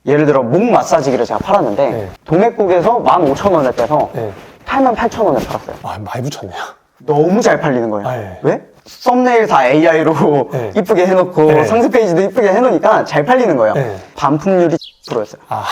예를 들어 목 마사지기를 제가 팔았는데 네. 도매국에서 15,000원에 빼서 네. 88,000원에 팔았어요. 아, 많이 붙였네요. 너무 잘 팔리는 거예요. 아, 예. 왜? 썸네일 다 AI로 네. 이쁘게 해놓고 네. 상세 페이지도 이쁘게 해놓으니까 잘 팔리는 거예요. 네. 반품률이 10%였어요. 아.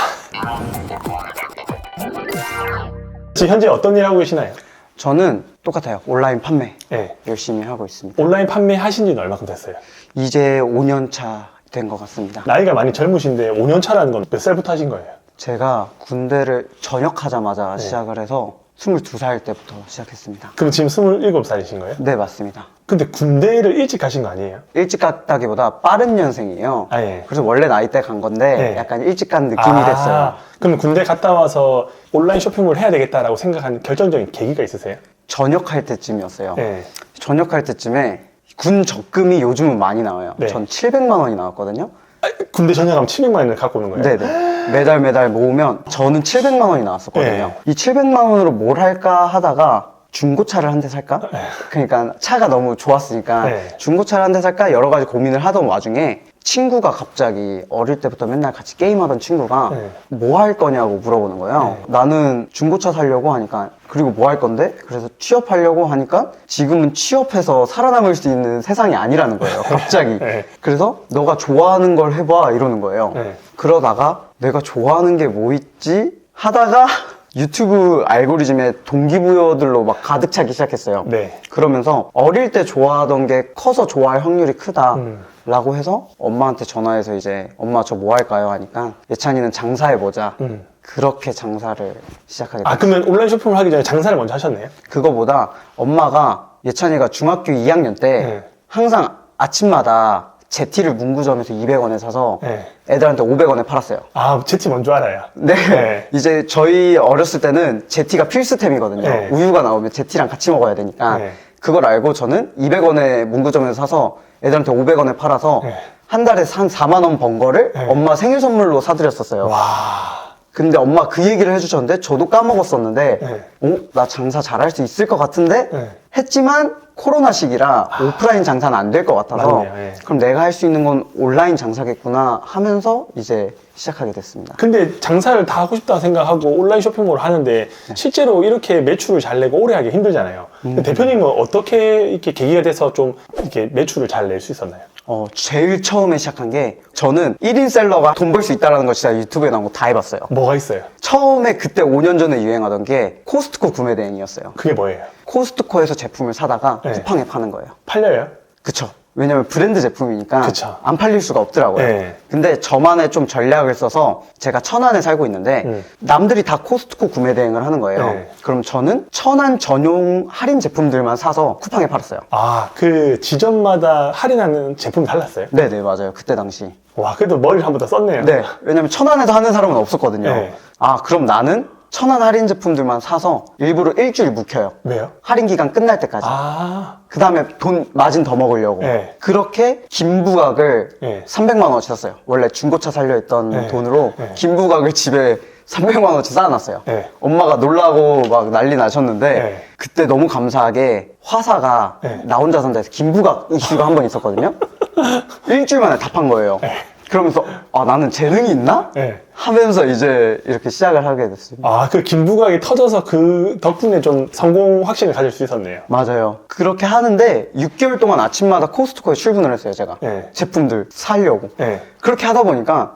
지금 현재 어떤 일 하고 계시나요? 저는 똑같아요. 온라인 판매 네. 열심히 하고 있습니다. 온라인 판매 하신 지는 얼마큼 됐어요? 이제 5년 차 된 것 같습니다. 나이가 많이 젊으신데 5년 차라는 건 몇 살부터 하신 거예요? 제가 군대를 전역하자마자 네. 시작을 해서 22살 때부터 시작했습니다. 그럼 지금 27살이신 거예요? 네, 맞습니다. 근데 군대를 일찍 가신 거 아니에요? 일찍 갔다기보다 빠른 년생이에요. 아, 예. 그래서 원래 나이 때 간 건데 네. 약간 일찍 간 느낌이 됐어요. 그럼 군대 갔다 와서 온라인 쇼핑몰을 해야 되겠다라고 생각한 결정적인 계기가 있으세요? 전역할 때쯤이었어요. 네. 전역할 때쯤에 군 적금이 요즘은 많이 나와요. 네. 전 700만 원이 나왔거든요. 아, 군대 전역하면 700만 원을 갖고 오는 거예요? 네네. 매달 모으면 저는 700만 원이 나왔었거든요. 네. 이 700만 원으로 뭘 할까 하다가 중고차를 한 대 살까? 그러니까 차가 너무 좋았으니까 네. 중고차를 한 대 살까? 여러 가지 고민을 하던 와중에 친구가 갑자기 어릴 때부터 맨날 같이 게임하던 친구가 네. 뭐 할 거냐고 물어보는 거예요. 나는 중고차 사려고 하니까 그리고 뭐 할 건데? 그래서 취업하려고 하니까 지금은 취업해서 살아남을 수 있는 세상이 아니라는 거예요. 갑자기. 네. 그래서 너가 좋아하는 걸 해봐 이러는 거예요. 네. 그러다가 내가 좋아하는 게 뭐 있지? 하다가 유튜브 알고리즘에 동기부여들로 막 가득 차기 시작했어요. 네. 그러면서 어릴 때 좋아하던 게 커서 좋아할 확률이 크다. 라고 해서 엄마한테 전화해서 이제 엄마 저 뭐 할까요? 하니까 예찬이는 장사해보자. 그렇게 장사를 시작하게 됐어요. 아, 그러면 온라인 쇼핑을 하기 전에 장사를 먼저 하셨네요? 그거보다 엄마가 예찬이가 중학교 2학년 때 네. 항상 아침마다 제티를 문구점에서 200원에 사서 네. 애들한테 500원에 팔았어요. 아, 제티 뭔 줄 알아요? 네. 네. 이제 저희 어렸을 때는 제티가 필수템이거든요. 네. 우유가 나오면 제티랑 같이 먹어야 되니까. 네. 그걸 알고 저는 200원에 문구점에서 사서 애들한테 500원에 팔아서 네. 한 달에 한 4만 원 번 거를 네. 엄마 생일 선물로 사드렸었어요. 와. 근데 엄마 그 얘기를 해주셨는데 저도 까먹었었는데 네. 나 장사 잘할 수 있을 것 같은데 네. 했지만 코로나 시기라 오프라인 장사는 안 될 것 같아서 맞네요. 네. 그럼 내가 할 수 있는 건 온라인 장사겠구나 하면서 이제 시작하게 됐습니다. 근데 장사를 다 하고 싶다 생각하고 온라인 쇼핑몰을 하는데 실제로 이렇게 매출을 잘 내고 오래 하기 힘들잖아요. 근데 대표님은 어떻게 이렇게 계기가 돼서 좀 이렇게 매출을 잘 낼 수 있었나요? 제일 처음에 시작한 게 저는 1인 셀러가 돈 벌 수 있다는 거 진짜 유튜브에 나온 거 다 해봤어요. 뭐가 있어요? 처음에 그때 5년 전에 유행하던 게 코스트코 구매 대행이었어요. 그게 뭐예요? 코스트코에서 제품을 사다가 네. 쿠팡에 파는 거예요. 팔려요? 그쵸. 왜냐면 브랜드 제품이니까 그쵸. 안 팔릴 수가 없더라고요. 네. 근데 저만의 좀 전략을 써서 제가 천안에 살고 있는데 남들이 다 코스트코 구매 대행을 하는 거예요. 네. 그럼 저는 천안 전용 할인 제품들만 사서 쿠팡에 팔았어요. 아, 그 지점마다 할인하는 제품이 달랐어요? 네네, 맞아요. 그때 당시. 와, 그래도 머리를 한 번 더 썼네요. 네, 왜냐면 천안에서 하는 사람은 없었거든요. 네. 그럼 나는 천안 할인 제품들만 사서 일부러 일주일 묵혀요. 왜요? 할인 기간 끝날 때까지. 아, 그 다음에 돈 마진 더 먹으려고. 네. 그렇게 김부각을 네. 300만 원어치 샀어요. 원래 중고차 살려 했던 네. 돈으로 네. 김부각을 집에 300만 원어치 쌓아놨어요. 네. 엄마가 놀라고 막 난리 나셨는데 네. 그때 너무 감사하게 화사가 네. 나 혼자 산다 해서 김부각 이슈가 한 번 있었거든요. 일주일 만에 답한 거예요. 그러면서 나는 재능이 있나? 네. 하면서 이제 이렇게 시작을 하게 됐습니다. 아, 그 김부각이 터져서 그 덕분에 좀 성공 확신을 가질 수 있었네요. 맞아요. 그렇게 하는데 6개월 동안 아침마다 코스트코에 출근을 했어요, 제가. 네. 제품들 사려고. 네. 그렇게 하다 보니까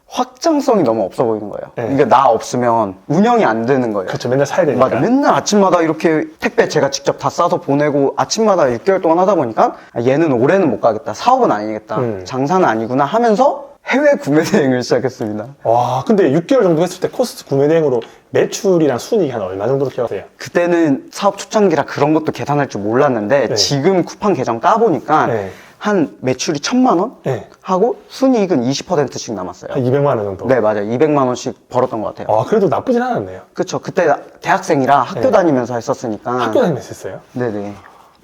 확장성이 너무 없어 보이는 거예요. 네. 이게 나 없으면 운영이 안 되는 거예요. 그렇죠. 맨날 사야 되니까. 맞아. 맨날 아침마다 이렇게 택배 제가 직접 다 싸서 보내고 아침마다 6개월 동안 하다 보니까 얘는 올해는 못 가겠다. 사업은 아니겠다. 장사는 아니구나 하면서 해외 구매 대행을 시작했습니다. 와, 근데 6개월 정도 했을 때 코스트 구매 대행으로 매출이랑 순이익이 한 얼마 정도로 기억하세요? 그때는 사업 초창기라 그런 것도 계산할 줄 몰랐는데 네. 지금 쿠팡 계정 까보니까 네. 한 매출이 1000만 원? 네. 하고 순이익은 20%씩 남았어요. 한 200만 원 정도? 네, 맞아요. 200만 원씩 벌었던 것 같아요. 그래도 나쁘진 않았네요. 그쵸. 그때 대학생이라 학교 네. 다니면서 했었으니까. 학교 다니면서 했어요? 네네.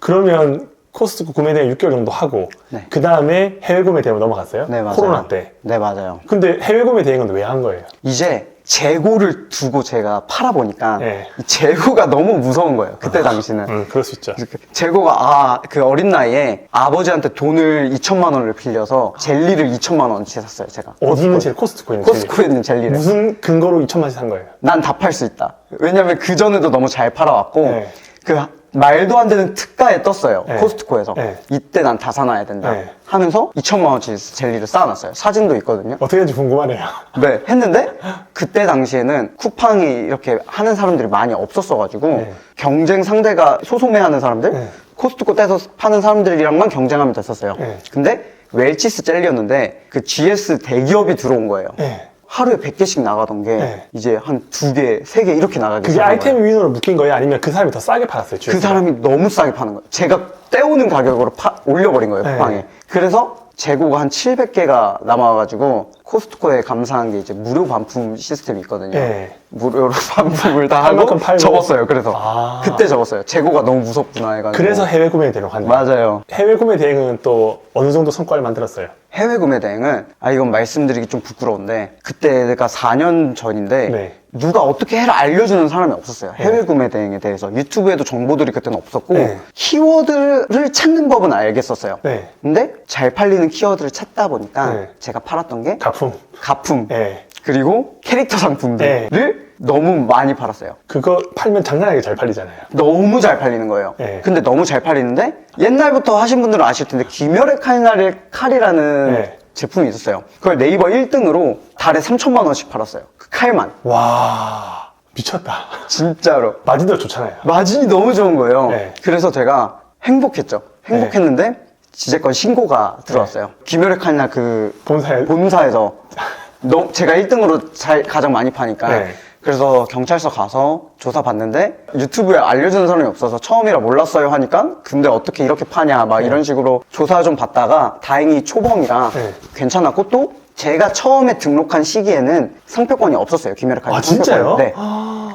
그러면 코스트코 구매 대행 6개월 정도 하고 네. 그 다음에 해외 구매 대행으로 넘어갔어요? 네, 맞아요. 코로나 때. 네, 맞아요. 근데 해외 구매 대행은 왜 한 거예요? 이제 재고를 두고 제가 팔아보니까 네. 이 재고가 너무 무서운 거예요. 그때 당시는. 그럴 수 있죠. 재고가 그 어린 나이에 아버지한테 돈을 2천만 원을 빌려서 젤리를 2천만 원치 샀어요. 제가. 어디 있는 젤리? 코스트코에 있는 젤리. 코스트코에 있는 젤리를. 무슨 근거로 2천만원씩 산 거예요? 난 다 팔 수 있다. 왜냐면 그 전에도 너무 잘 팔아왔고 네. 그 말도 안 되는 특가에 떴어요. 네. 코스트코에서. 네. 이때 난 다 사놔야 된다. 네. 하면서 2천만 원치 젤리를 쌓아놨어요. 사진도 있거든요. 어떻게 될지 궁금하네요. 네, 했는데 그때 당시에는 쿠팡이 이렇게 하는 사람들이 많이 없었어가지고 네. 경쟁 상대가 소소매하는 사람들, 네. 코스트코 떼서 파는 사람들이랑만 경쟁하면 됐었어요. 네. 근데 웰치스 젤리였는데 그 GS 대기업이 들어온 거예요. 네. 하루에 100개씩 나가던 게 네. 이제 한 2개, 3개 이렇게 나가기 그게 시작한 아이템 거예요. 위주로 묶인 거예요? 아니면 그 사람이 더 싸게 팔았어요? 그 사람이 너무 싸게 파는 거예요. 제가 떼오는 가격으로 올려버린 거예요, 네. 쿠팡에. 그래서 재고가 한 700개가 남아가지고 코스트코에 감사한 게 이제 무료 반품 시스템이 있거든요. 네. 무료로 반품을 다 할 하고 만큼 팔고. 접었어요. 그래서 아. 그때 접었어요. 재고가 너무 무섭구나 해가지고. 그래서 해외 구매 대행을 갔네요. 맞아요. 해외 구매 대행은 또 어느 정도 성과를 만들었어요? 해외 구매 대행은 이건 말씀드리기 좀 부끄러운데 그때가 4년 전인데 네. 누가 어떻게 해라 알려주는 사람이 없었어요. 해외 구매 대행에 대해서 유튜브에도 정보들이 그때는 없었고 네. 키워드를 찾는 법은 알겠었어요. 네. 근데 잘 팔리는 키워드를 찾다 보니까 네. 제가 팔았던 게 가품. 가품 네. 그리고 캐릭터 상품들을 너무 많이 팔았어요. 그거 팔면 장난하게 잘 팔리잖아요. 너무 잘 팔리는 거예요. 네. 근데 너무 잘 팔리는데 옛날부터 하신 분들은 아실 텐데 귀멸의 칼이라는 네. 제품이 있었어요. 그걸 네이버 1등으로 달에 3천만 원씩 팔았어요. 그 칼만. 와, 미쳤다. 진짜로. 마진도 좋잖아요. 마진이 너무 좋은 거예요. 네. 그래서 제가 행복했죠. 행복했는데 지재권 신고가 들어왔어요. 귀멸의 칼날 그 본사에. 본사에서 제가 1등으로 가장 많이 파니까 네. 그래서 경찰서 가서 조사받는데 유튜브에 알려주는 사람이 없어서 처음이라 몰랐어요 하니까 근데 어떻게 이렇게 파냐 막 이런 식으로 조사 좀 받다가 다행히 초범이라 네. 괜찮았고 또 제가 처음에 등록한 시기에는 상표권이 없었어요. 귀멸의 칼날 아, 진짜요? 네.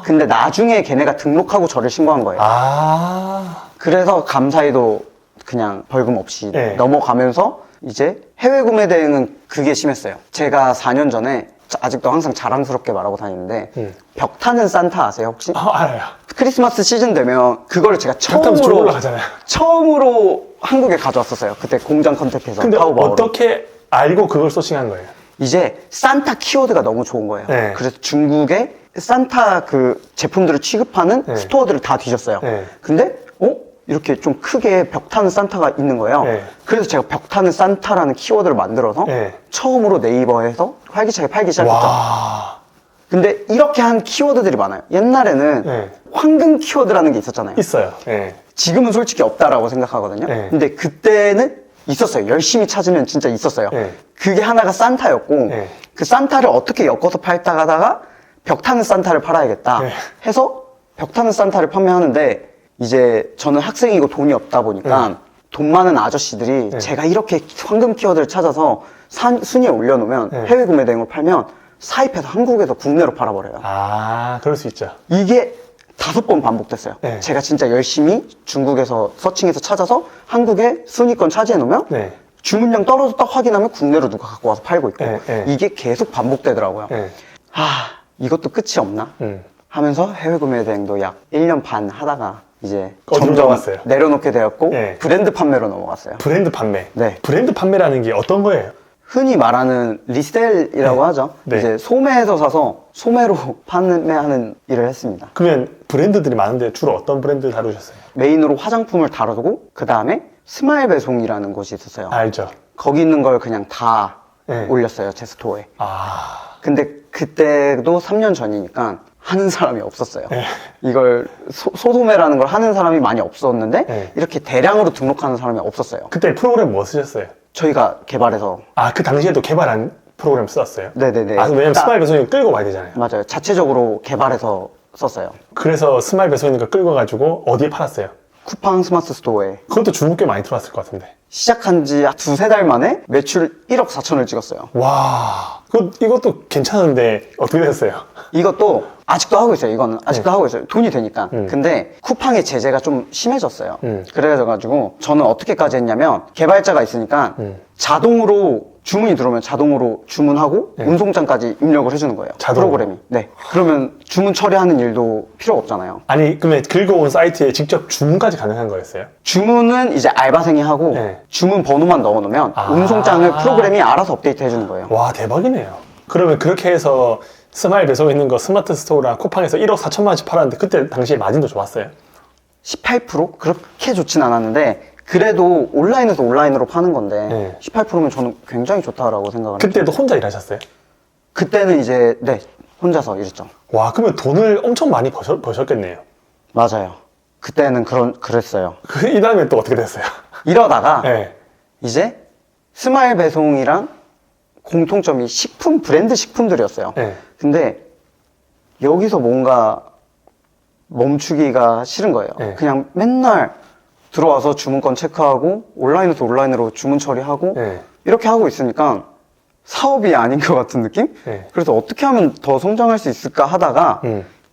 근데 나중에 걔네가 등록하고 저를 신고한 거예요. 아. 그래서 감사히도 그냥 벌금 없이 네. 넘어가면서 이제 해외 구매 대행은 그게 심했어요. 제가 4년 전에 아직도 항상 자랑스럽게 말하고 다니는데 벽 타는 산타 아세요 혹시? 알아요. 크리스마스 시즌 되면 그거를 제가 타면 쭉 올라가잖아요. 처음으로 한국에 가져왔었어요. 그때 공장 컨택해서 근데 타오바오로. 어떻게 알고 그걸 소싱한 거예요? 이제 산타 키워드가 너무 좋은 거예요. 네. 그래서 중국에 산타 그 제품들을 취급하는 네. 스토어들을 다 뒤졌어요. 네. 근데 이렇게 좀 크게 벽 타는 산타가 있는 거예요. 네. 그래서 제가 벽 타는 산타라는 키워드를 만들어서 네. 처음으로 네이버에서 활기차게 팔기 시작했죠. 와. 근데 이렇게 한 키워드들이 많아요. 옛날에는 네. 황금 키워드라는 게 있었잖아요. 있어요. 네. 지금은 솔직히 없다라고 생각하거든요. 네. 근데 그때는 있었어요. 열심히 찾으면 진짜 있었어요. 네. 그게 하나가 산타였고 네. 그 산타를 어떻게 엮어서 팔다 가다가 벽 타는 산타를 팔아야겠다 네. 해서 벽 타는 산타를 판매하는데 이제 저는 학생이고 돈이 없다 보니까 돈 많은 아저씨들이 네. 제가 이렇게 황금 키워드를 찾아서 순위에 올려놓으면 네. 해외 구매 대행으로 팔면 사입해서 한국에서 국내로 팔아버려요. 아, 그럴 수 있죠. 이게 5번 반복됐어요. 네. 제가 진짜 열심히 중국에서 서칭해서 찾아서 한국에 순위권 차지해 놓으면 네. 주문량 떨어졌다 확인하면 국내로 누가 갖고 와서 팔고 있고 네, 네. 이게 계속 반복되더라고요. 네. 이것도 끝이 없나? 음. 하면서 해외 구매 대행도 약 1년 반 하다가 이제 어디로 점점 넘어갔어요? 내려놓게 되었고 네. 브랜드 판매로 넘어갔어요. 브랜드 판매. 네. 브랜드 판매라는 게 어떤 거예요? 흔히 말하는 리셀이라고 네. 하죠. 네. 이제 소매에서 사서 소매로 판매하는 일을 했습니다. 그러면 브랜드들이 많은데 주로 어떤 브랜드 다루셨어요? 메인으로 화장품을 다루고 그 다음에 스마일 배송이라는 곳이 있었어요. 알죠. 거기 있는 걸 그냥 다 네. 올렸어요, 제 스토어에. 아. 근데 그때도 3년 전이니까 하는 사람이 없었어요. 네. 이걸 소소매라는 걸 하는 사람이 많이 없었는데 네. 이렇게 대량으로 등록하는 사람이 없었어요. 그때 프로그램 뭐 쓰셨어요? 저희가 개발해서 아, 그 당시에도 개발한 프로그램 썼어요? 네네네. 아, 왜냐면 딱- 스마일 배송이 끌고 와야 되잖아요. 맞아요. 자체적으로 개발해서 썼어요. 그래서 스마일 배송이니까 끌고 가지고 어디에 팔았어요? 쿠팡 스마트 스토어에 그것도 중국 꽤 많이 들어왔을 것 같은데. 시작한 지 2-3달 만에 매출 1억 4천을 찍었어요. 와, 이것도 괜찮은데 어떻게 됐어요? 이것도 아직도 하고 있어요. 이거는 아직도 네. 하고 있어요. 돈이 되니까. 근데 쿠팡의 제재가 좀 심해졌어요. 그래가지고 저는 어떻게까지 했냐면 개발자가 있으니까 자동으로 주문이 들어오면 자동으로 주문하고 네. 운송장까지 입력을 해주는 거예요. 자동으로? 프로그램이. 네. 그러면 주문 처리하는 일도 필요 없잖아요. 아니 그러면 긁어온 사이트에 직접 주문까지 가능한 거였어요? 주문은 이제 알바생이 하고 네. 주문 번호만 넣어놓으면 아. 운송장을 프로그램이 알아서 업데이트 해주는 거예요. 와 대박이네요. 그러면 그렇게 해서 스마일 배송에 있는 거 스마트 스토어랑 쿠팡에서 1억 4천만 원씩 팔았는데 그때 당시에 마진도 좋았어요? 18%? 그렇게 좋진 않았는데 그래도 온라인에서 온라인으로 파는 건데 네. 18%면 저는 굉장히 좋다라고 생각을 해요. 그때도 혼자 일하셨어요? 그때는 이제 네 혼자서 일했죠. 와 그러면 돈을 엄청 많이 버셨겠네요. 맞아요. 그때는 그랬어요. 이 다음에 또 어떻게 됐어요? 이러다가 네. 이제 스마일 배송이랑 공통점이 식품 브랜드 식품들이었어요. 네. 근데 여기서 뭔가 멈추기가 싫은 거예요. 네. 그냥 맨날 들어와서 주문건 체크하고 온라인에서 온라인으로 주문 처리하고 네. 이렇게 하고 있으니까 사업이 아닌 것 같은 느낌? 네. 그래서 어떻게 하면 더 성장할 수 있을까 하다가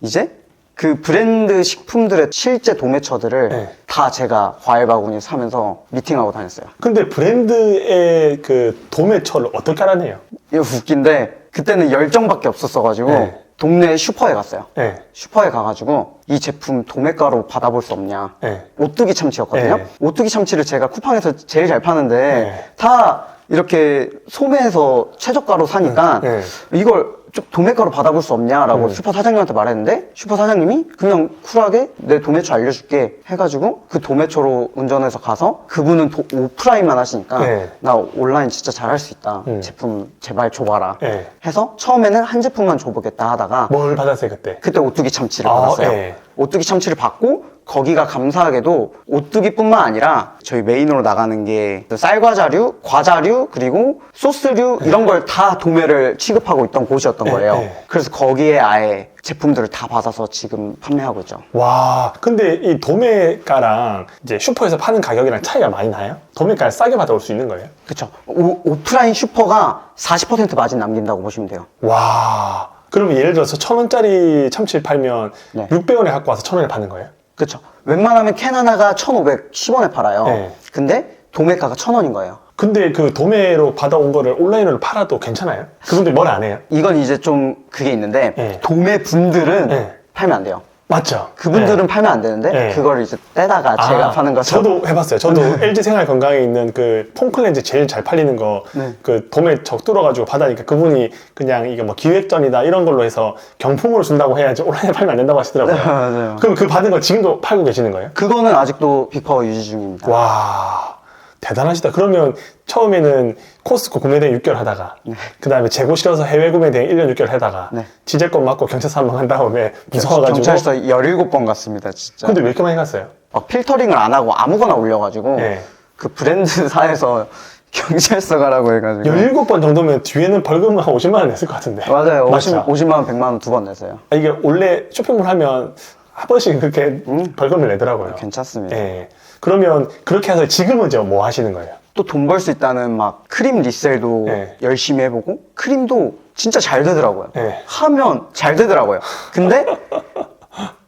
이제 그 브랜드 식품들의 실제 도매처들을 네. 다 제가 과일 바구니 사면서 미팅하고 다녔어요. 근데 브랜드의 그 도매처를 어떻게 알아내요? 이거 웃긴데 그때는 열정밖에 없었어가지고 네. 동네 슈퍼에 갔어요. 네. 슈퍼에 가가지고 이 제품 도매가로 받아볼 수 없냐. 네. 오뚜기 참치였거든요. 네. 오뚜기 참치를 제가 쿠팡에서 제일 잘 파는데 네. 다 이렇게 소매에서 최저가로 사니까 네. 이걸 좀 도매가로 받아볼 수 없냐라고 슈퍼 사장님한테 말했는데 슈퍼 사장님이 그냥 쿨하게 내 도매처 알려줄게 해가지고 그 도매처로 운전해서 가서 그분은 오프라인만 하시니까 네. 나 온라인 진짜 잘할 수 있다. 제품 제발 줘봐라. 네. 해서 처음에는 한 제품만 줘보겠다 하다가 뭘 받았어요 그때? 그때 오뚜기 참치를 아, 받았어요. 네. 오뚜기 참치를 받고 거기가 감사하게도 오뚜기뿐만 아니라 저희 메인으로 나가는 게 쌀과자류, 과자류, 그리고 소스류 이런 걸 다 도매를 취급하고 있던 곳이었던 거예요. 네. 그래서 거기에 아예 제품들을 다 받아서 지금 판매하고 있죠. 와, 근데 이 도매가랑 이제 슈퍼에서 파는 가격이랑 차이가 많이 나요? 도매가를 싸게 받아올 수 있는 거예요? 그쵸. 오프라인 슈퍼가 40% 마진 남긴다고 보시면 돼요. 와, 그러면 예를 들어서 1,000원짜리 참치를 팔면 네. 600원에 갖고 와서 1,000원에 파는 거예요? 그쵸. 웬만하면 캔 하나가 1,510원에 팔아요. 네. 근데 도매가가 1,000원인 거예요. 근데 그 도매로 받아온 거를 온라인으로 팔아도 괜찮아요? 그분들 뭘 안 해요? 이건 이제 좀 그게 있는데 네. 도매 분들은 네. 팔면 안 돼요. 맞죠? 그분들은 네. 팔면 안 되는데 네. 그걸 이제 떼다가 제가 파는 거죠. 저도 해봤어요. 저도 LG 생활 건강에 있는 그 폼클렌즈 제일 잘 팔리는 거 네. 그 도매 적 뚫어가지고 받아니까 그분이 그냥 이게 뭐 기획전이다 이런 걸로 해서 경품으로 준다고 해야지 온라인에 팔면 안 된다고 하시더라고요. 맞아요. 그럼 그 받은 거 지금도 팔고 계시는 거예요? 그거는 아직도 빅파워 유지 중입니다. 와 대단하시다. 그러면 처음에는 코스트코 구매대행 6개월 하다가 그 다음에 재고 실어서 해외 구매대행 1년 6개월 하다가 네. 지재권 맞고 경찰서 한 번 한 다음에 무서워가지고 경찰서 17번 갔습니다, 진짜. 근데 왜 이렇게 많이 갔어요? 막 필터링을 안 하고 아무거나 올려가지고 네. 그 브랜드사에서 경찰서 가라고 해가지고 17번 정도면 뒤에는 벌금을 한 50만 원 냈을 것 같은데. 맞아요. 맞죠? 50만 원, 100만 원 두 번 냈어요. 아, 이게 원래 쇼핑몰 하면 한 번씩 그렇게 벌금을 내더라고요. 괜찮습니다. 예. 그러면 그렇게 해서 지금은 이제 뭐 하시는 거예요? 또 돈 벌 수 있다는 막 크림 리셀도 네. 열심히 해보고 크림도 진짜 잘 되더라고요. 네. 하면 잘 되더라고요. 근데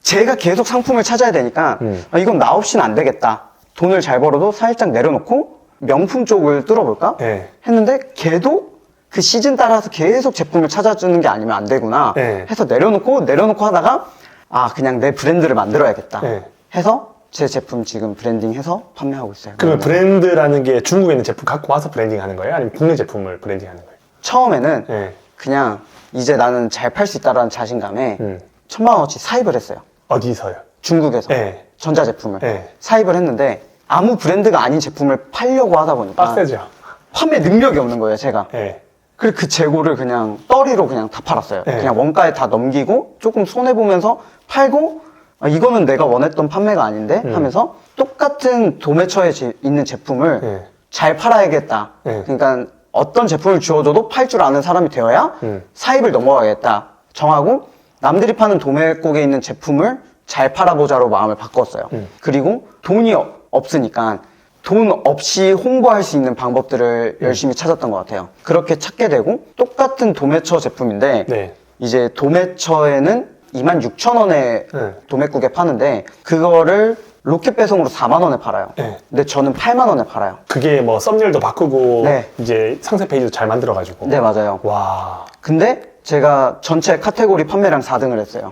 제가 계속 상품을 찾아야 되니까 아, 이건 나 없이는 안 되겠다. 돈을 잘 벌어도 살짝 내려놓고 명품 쪽을 뚫어볼까? 네. 했는데 걔도 그 시즌 따라서 계속 제품을 찾아주는 게 아니면 안 되구나 네. 해서 내려놓고 하다가 아 그냥 내 브랜드를 만들어야겠다 네. 해서 제 제품 지금 브랜딩해서 판매하고 있어요. 그러면 브랜드라는 게 중국에 있는 제품 갖고 와서 브랜딩 하는 거예요? 아니면 국내 제품을 브랜딩 하는 거예요? 처음에는 네. 그냥 이제 나는 잘 팔 수 있다라는 자신감에 1,000만 원어치 사입을 했어요. 어디서요? 중국에서 네. 전자제품을 네. 사입을 했는데 아무 브랜드가 아닌 제품을 팔려고 하다 보니까 빡세죠? 판매 능력이 없는 거예요, 제가. 네. 그래서 그 재고를 그냥 떨이로 그냥 다 팔았어요. 네. 그냥 원가에 다 넘기고 조금 손해보면서 팔고 아, 이거는 내가 원했던 판매가 아닌데 하면서 똑같은 도매처에 있는 제품을 네. 잘 팔아야겠다. 네. 그러니까 어떤 제품을 주어줘도 팔 줄 아는 사람이 되어야 사입을 넘어가겠다 정하고 남들이 파는 도매국에 있는 제품을 잘 팔아보자로 마음을 바꿨어요. 그리고 돈이 없으니까 돈 없이 홍보할 수 있는 방법들을 열심히 찾았던 것 같아요. 그렇게 찾게 되고 똑같은 도매처 제품인데 네. 이제 도매처에는 26,000원에 네. 도매국에 파는데 그거를 로켓 배송으로 4만 원에 팔아요. 네. 근데 저는 8만 원에 팔아요. 그게 뭐 썸네일도 바꾸고 네. 이제 상세 페이지도 잘 만들어가지고. 네, 맞아요. 와. 근데 제가 전체 카테고리 판매량 4등을 했어요.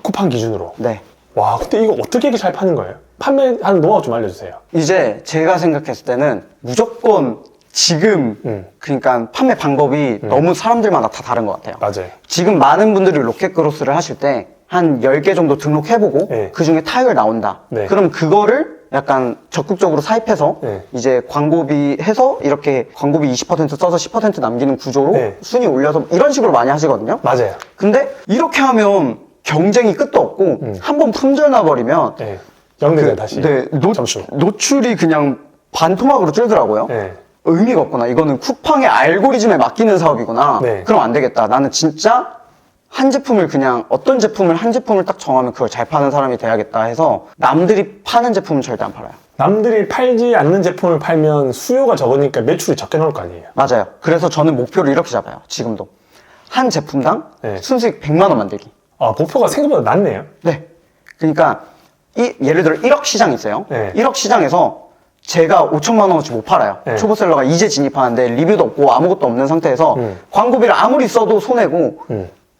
쿠팡 기준으로. 네. 와, 근데 이거 어떻게 이렇게 잘 파는 거예요? 판매하는 노하우 좀 알려주세요. 이제 제가 생각했을 때는 무조건 지금 그러니까 판매 방법이 너무 사람들마다 다 다른 것 같아요. 맞아요. 지금 많은 분들이 로켓 크로스를 하실 때 한 10개 정도 등록해보고 네. 그 중에 타율 나온다. 네. 그럼 그거를 약간 적극적으로 사입해서 네. 이제 광고비 해서 이렇게 광고비 20% 써서 10% 남기는 구조로 네. 순위 올려서 이런 식으로 많이 하시거든요. 맞아요. 근데 이렇게 하면 경쟁이 끝도 없고 한번 품절 나버리면 네. 영대전 다시. 네, 점수. 노출이 그냥 반토막으로 줄더라고요. 네. 의미가 없구나. 이거는 쿠팡의 알고리즘에 맡기는 사업이구나. 네. 그럼 안 되겠다. 나는 진짜 한 제품을 그냥 어떤 제품을 한 제품을 딱 정하면 그걸 잘 파는 사람이 돼야겠다 해서 남들이 파는 제품은 절대 안 팔아요. 남들이 팔지 않는 제품을 팔면 수요가 적으니까 매출이 적게 나올 거 아니에요? 맞아요. 그래서 저는 목표를 이렇게 잡아요. 지금도. 한 제품당 네. 순수익 100만 원 만들기. 아, 목표가 생각보다 낮네요. 네. 그러니까 예를 들어 1억 시장이 있어요. 네. 1억 시장에서 제가 5천만 원어치 못 팔아요. 네. 초보셀러가 이제 진입하는데 리뷰도 없고 아무것도 없는 상태에서 광고비를 아무리 써도 손해고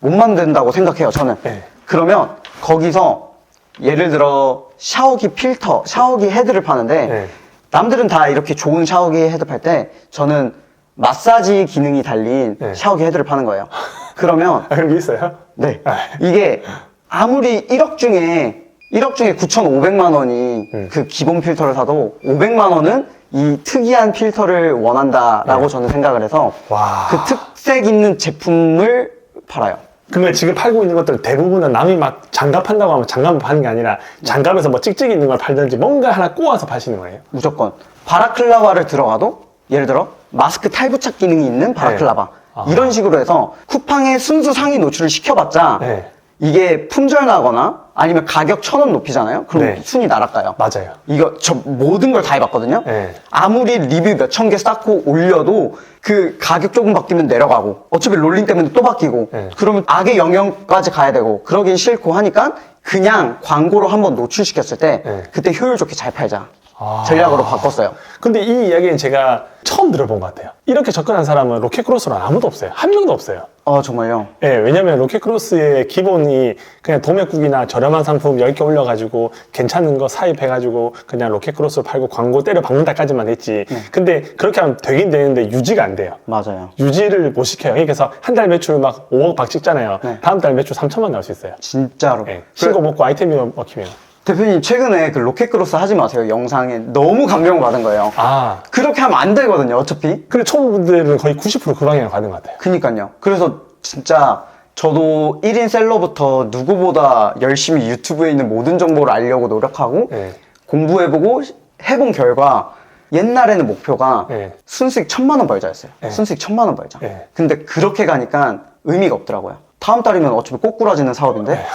못 만든다고 생각해요, 저는. 네. 그러면 거기서 예를 들어 샤워기 필터, 샤워기 헤드를 파는데 네. 남들은 다 이렇게 좋은 샤워기 헤드 팔 때 저는 마사지 기능이 달린 네. 샤워기 헤드를 파는 거예요. 그러면 아, 그런 게 있어요? 네. 아. 이게 아무리 1억 중에 9,500만 원이 그 기본 필터를 사도 500만 원은 이 특이한 필터를 원한다라고 네. 저는 생각을 해서 와. 그 특색 있는 제품을 팔아요. 그러면 지금 팔고 있는 것들 대부분은 남이 막 장갑 판다고 하면 장갑을 파는 게 아니라 장갑에서 뭐 찍찍이 있는 걸 팔든지 뭔가 하나 꼬아서 파시는 거예요? 무조건. 바라클라바를 들어가도 예를 들어 마스크 탈부착 기능이 있는 바라클라바. 네. 아. 이런 식으로 해서 쿠팡의 순수 상위 노출을 시켜봤자 네. 이게 품절 나거나 아니면 가격 1,000원 높이잖아요? 그럼 네. 순위 날아가요. 맞아요. 이거 저 모든 걸 다 해봤거든요. 네. 아무리 리뷰 몇천 개 쌓고 올려도 그 가격 조금 바뀌면 내려가고 어차피 롤링 때문에 또 바뀌고 네. 그러면 악의 영역까지 가야 되고 그러긴 싫고 하니까 그냥 광고로 한번 노출시켰을 때 네. 그때 효율 좋게 잘 팔자 아. 전략으로 바꿨어요. 근데 이 이야기는 제가 처음 들어본 것 같아요. 이렇게 접근한 사람은 로켓크로스로는 아무도 없어요. 한 명도 없어요. 정말요? 예, 왜냐면 로켓크로스의 기본이 그냥 도매국이나 저렴한 상품 10개 올려가지고 괜찮은 거 사입해가지고 그냥 로켓크로스 팔고 광고 때려 박는다까지만 했지. 근데 그렇게 하면 되긴 되는데 유지가 안 돼요. 맞아요. 유지를 못 시켜요. 그래서 한 달 매출 막 5억 박 찍잖아요. 네. 다음 달 매출 3천만 나올 수 있어요. 진짜로. 예, 신고 먹고 아이템이 먹히면. 대표님 최근에 그 로켓크로스 하지 마세요 영상에 너무 감명을 받은 거예요. 아, 그렇게 하면 안 되거든요 어차피. 근데 초보분들은 거의 90% 그 방향으로 가는 것 같아요. 그니까요. 그래서 진짜 저도 1인 셀러부터 누구보다 열심히 유튜브에 있는 모든 정보를 알려고 노력하고 네. 공부해보고 해본 결과 옛날에는 목표가 네. 순수익 1,000만 원 벌자였어요. 네. 순수익 1,000만 원 벌자. 네. 근데 그렇게 가니까 의미가 없더라고요. 다음 달이면 어차피 꼬꾸라지는 사업인데 네.